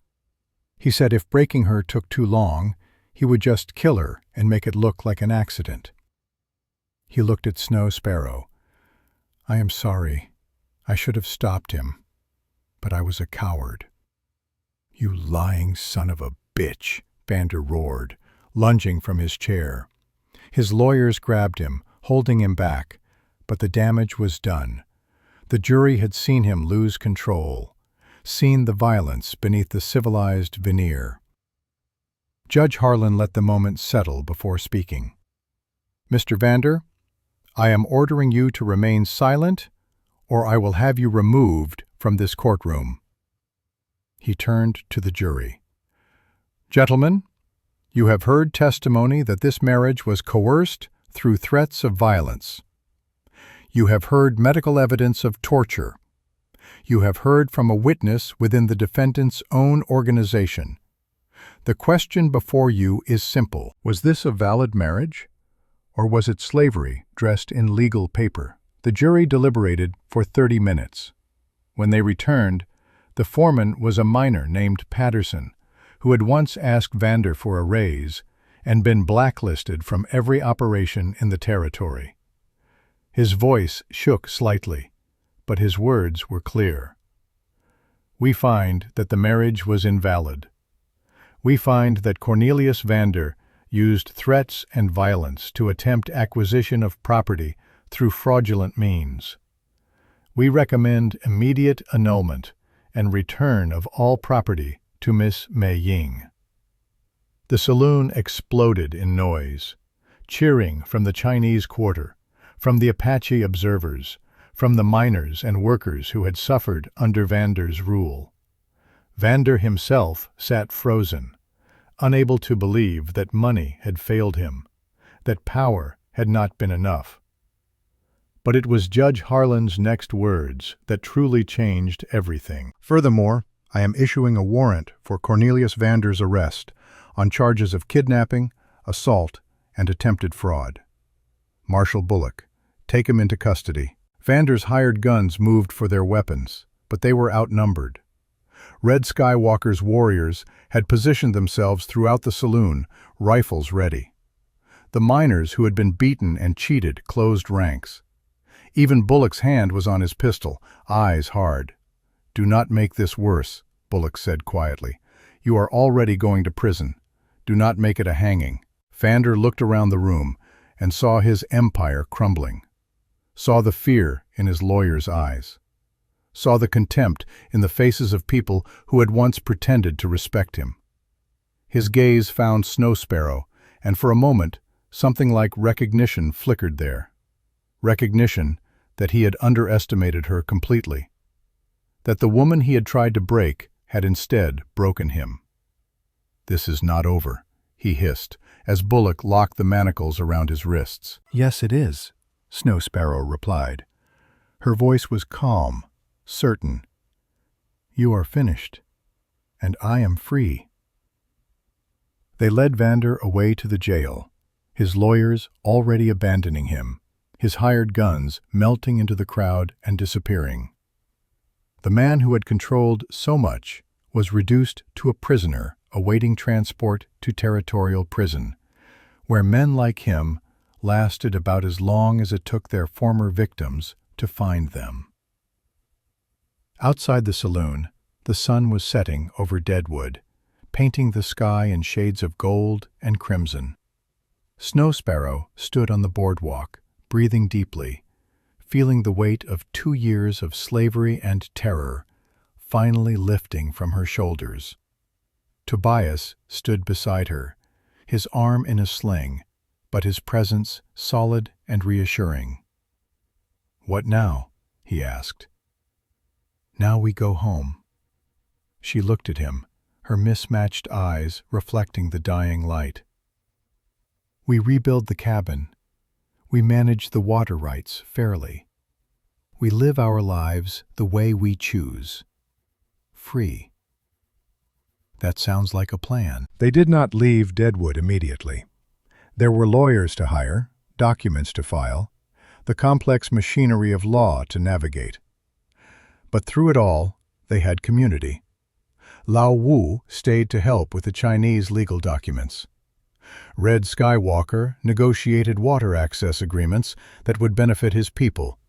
He said if breaking her took too long, he would just kill her and make it look like an accident." He looked at Snow Sparrow. "I am sorry. I should have stopped him, but I was a coward." "You lying son of a bitch," Vander roared, lunging from his chair. His lawyers grabbed him, holding him back, but the damage was done. The jury had seen him lose control, seen the violence beneath the civilized veneer. Judge Harlan let the moment settle before speaking. "Mr. Vander, I am ordering you to remain silent, or I will have you removed from this courtroom." He turned to the jury. "Gentlemen, you have heard testimony that this marriage was coerced through threats of violence. You have heard medical evidence of torture. You have heard from a witness within the defendant's own organization. The question before you is simple. Was this a valid marriage, or was it slavery dressed in legal paper?" The jury deliberated for 30 minutes. When they returned, the foreman was a miner named Patterson, who had once asked Vander for a raise and been blacklisted from every operation in the territory. His voice shook slightly, but his words were clear. "We find that the marriage was invalid. We find that Cornelius Vander used threats and violence to attempt acquisition of property through fraudulent means. We recommend immediate annulment and return of all property to Miss Mei Ying." The saloon exploded in noise. Cheering from the Chinese quarter, from the Apache observers, from the miners and workers who had suffered under Vander's rule. Vander himself sat frozen, unable to believe that money had failed him, that power had not been enough. But it was Judge Harlan's next words that truly changed everything. "Furthermore, I am issuing a warrant for Cornelius Vander's arrest on charges of kidnapping, assault, and attempted fraud. Marshal Bullock, take him into custody." Vander's hired guns moved for their weapons, but they were outnumbered. Red Skywalker's warriors had positioned themselves throughout the saloon, rifles ready. The miners who had been beaten and cheated closed ranks. Even Bullock's hand was on his pistol, eyes hard. "Do not make this worse," Bullock said quietly. "You are already going to prison. Do not make it a hanging." Vander looked around the room and saw his empire crumbling. Saw the fear in his lawyer's eyes. Saw the contempt in the faces of people who had once pretended to respect him. His gaze found Snow Sparrow, and for a moment, something like recognition flickered there. Recognition that he had underestimated her completely. that the woman he had tried to break had instead broken him. "This is not over," he hissed, as Bullock locked the manacles around his wrists. "Yes, it is," Snow Sparrow replied. Her voice was calm, certain. "You are finished, and I am free." They led Vander away to the jail, his lawyers already abandoning him, his hired guns melting into the crowd and disappearing. The man who had controlled so much was reduced to a prisoner awaiting transport to territorial prison, where men like him lasted about as long as it took their former victims to find them. Outside the saloon, the sun was setting over Deadwood, painting the sky in shades of gold and crimson. Snow Sparrow stood on the boardwalk, breathing deeply, feeling the weight of 2 years of slavery and terror finally lifting from her shoulders. Tobias stood beside her, his arm in a sling, but his presence solid and reassuring. "What now?" he asked. "Now we go home." She looked at him, her mismatched eyes reflecting the dying light. "We rebuild the cabin. We manage the water rights fairly. We live our lives the way we choose. Free." That sounds like a plan. They did not leave Deadwood immediately. There were lawyers to hire, documents to file, the complex machinery of law to navigate. But through it all, they had community. Lao Wu stayed to help with the Chinese legal documents. Red Skywalker negotiated water access agreements that would benefit his people.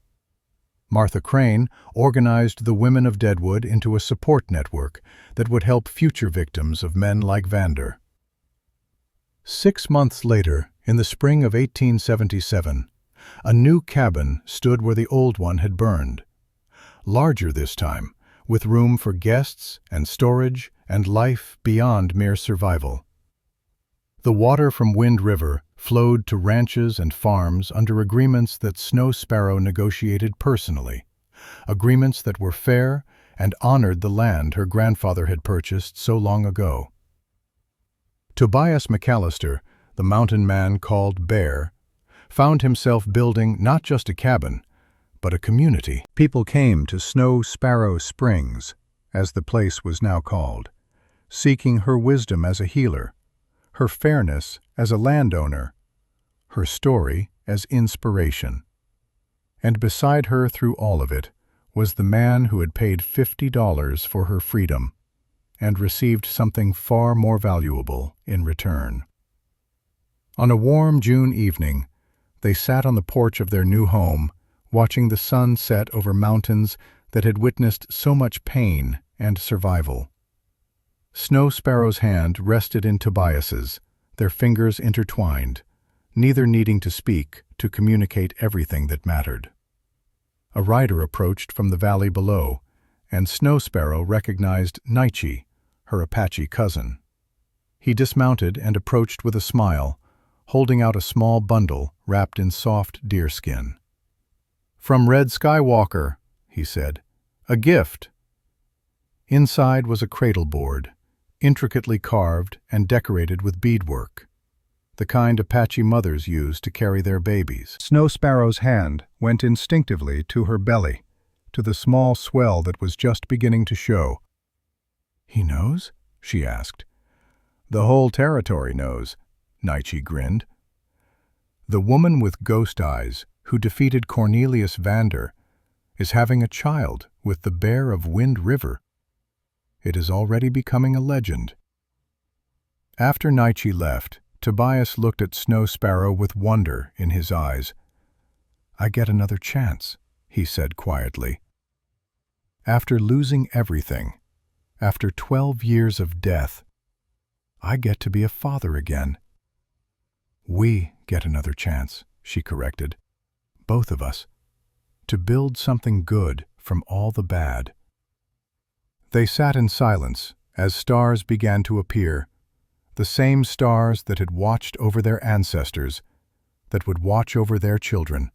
Martha Crane organized the women of Deadwood into a support network that would help future victims of men like Vander. 6 months later, in the spring of 1877, a new cabin stood where the old one had burned. Larger this time, with room for guests and storage and life beyond mere survival. The water from Wind River flowed to ranches and farms under agreements that Snow Sparrow negotiated personally, agreements that were fair and honored the land her grandfather had purchased so long ago. Tobias McAllister, the mountain man called Bear, found himself building not just a cabin, but a community. People came to Snow Sparrow Springs, as the place was now called, seeking her wisdom as a healer, her fairness as a landowner, her story as inspiration. And beside her through all of it was the man who had paid $50 for her freedom and received something far more valuable in return. On a warm June evening, they sat on the porch of their new home, watching the sun set over mountains that had witnessed so much pain and survival. Snow Sparrow's hand rested in Tobias's, their fingers intertwined, neither needing to speak to communicate everything that mattered. A rider approached from the valley below, and Snow Sparrow recognized Naichi, her Apache cousin. He dismounted and approached with a smile, holding out a small bundle wrapped in soft deerskin. "From Red Skywalker," he said. "A gift." Inside was a cradle board, intricately carved and decorated with beadwork, the kind Apache mothers use to carry their babies. Snow Sparrow's hand went instinctively to her belly, to the small swell that was just beginning to show. "He knows?" she asked. "The whole territory knows," Naichi grinned. "The woman with ghost eyes who defeated Cornelius Vander is having a child with the bear of Wind River. It is already becoming a legend." After Naichi left, Tobias looked at Snow Sparrow with wonder in his eyes. "I get another chance," he said quietly. "After losing everything, after 12 years of death, I get to be a father again." "We get another chance," she corrected. "Both of us. To build something good from all the bad." They sat in silence as stars began to appear, the same stars that had watched over their ancestors, that would watch over their children.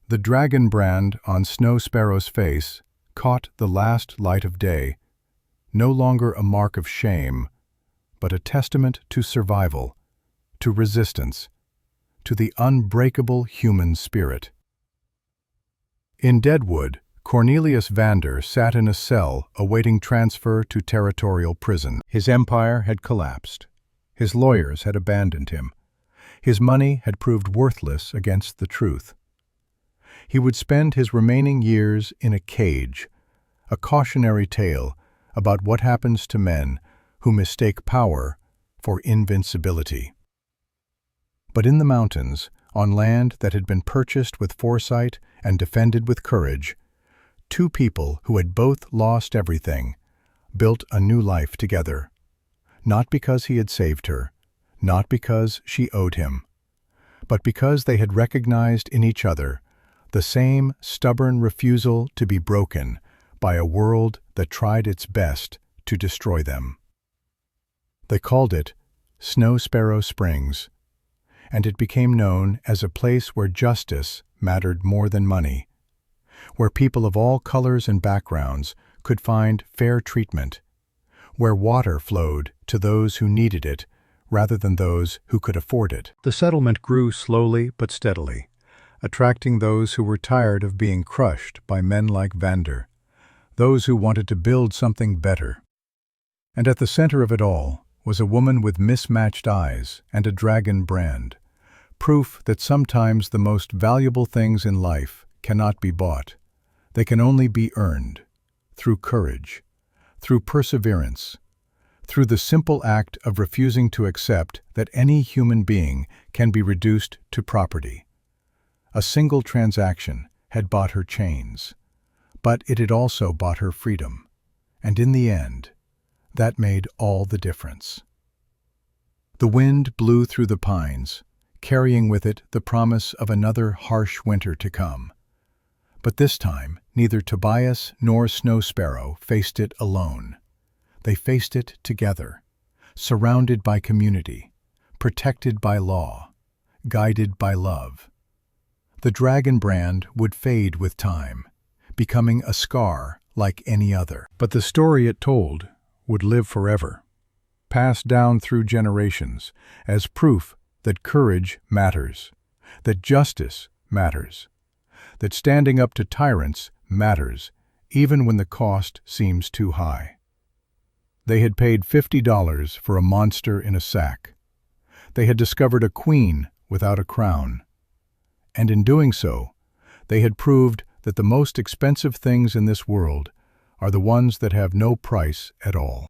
The dragon brand on Snow Sparrow's face caught the last light of day, no longer a mark of shame, but a testament to survival, to resistance, to the unbreakable human spirit. In Deadwood, Cornelius Vander sat in a cell awaiting transfer to territorial prison. His empire had collapsed. His lawyers had abandoned him. His money had proved worthless against the truth. He would spend his remaining years in a cage, a cautionary tale about what happens to men who mistake power for invincibility. But in the mountains, on land that had been purchased with foresight and defended with courage, two people who had both lost everything built a new life together. Not because he had saved her, not because she owed him, but because they had recognized in each other the same stubborn refusal to be broken by a world that tried its best to destroy them. They called it Snow Sparrow Springs, and it became known as a place where justice mattered more than money, where people of all colors and backgrounds could find fair treatment, where water flowed to those who needed it rather than those who could afford it. The settlement grew slowly but steadily, attracting those who were tired of being crushed by men like Vander, those who wanted to build something better. And at the center of it all was a woman with mismatched eyes and a dragon brand, proof that sometimes the most valuable things in life cannot be bought. They can only be earned, through courage, through perseverance, through the simple act of refusing to accept that any human being can be reduced to property. A single transaction had bought her chains, but it had also bought her freedom, and in the end, that made all the difference. The wind blew through the pines, carrying with it the promise of another harsh winter to come. But this time, neither Tobias nor Snow Sparrow faced it alone. They faced it together, surrounded by community, protected by law, guided by love. The dragon brand would fade with time, becoming a scar like any other. But the story it told would live forever, passed down through generations as proof that courage matters, that justice matters, that standing up to tyrants matters even when the cost seems too high. They had paid $50 for a monster in a sack. They had discovered a queen without a crown. And in doing so, they had proved that the most expensive things in this world are the ones that have no price at all.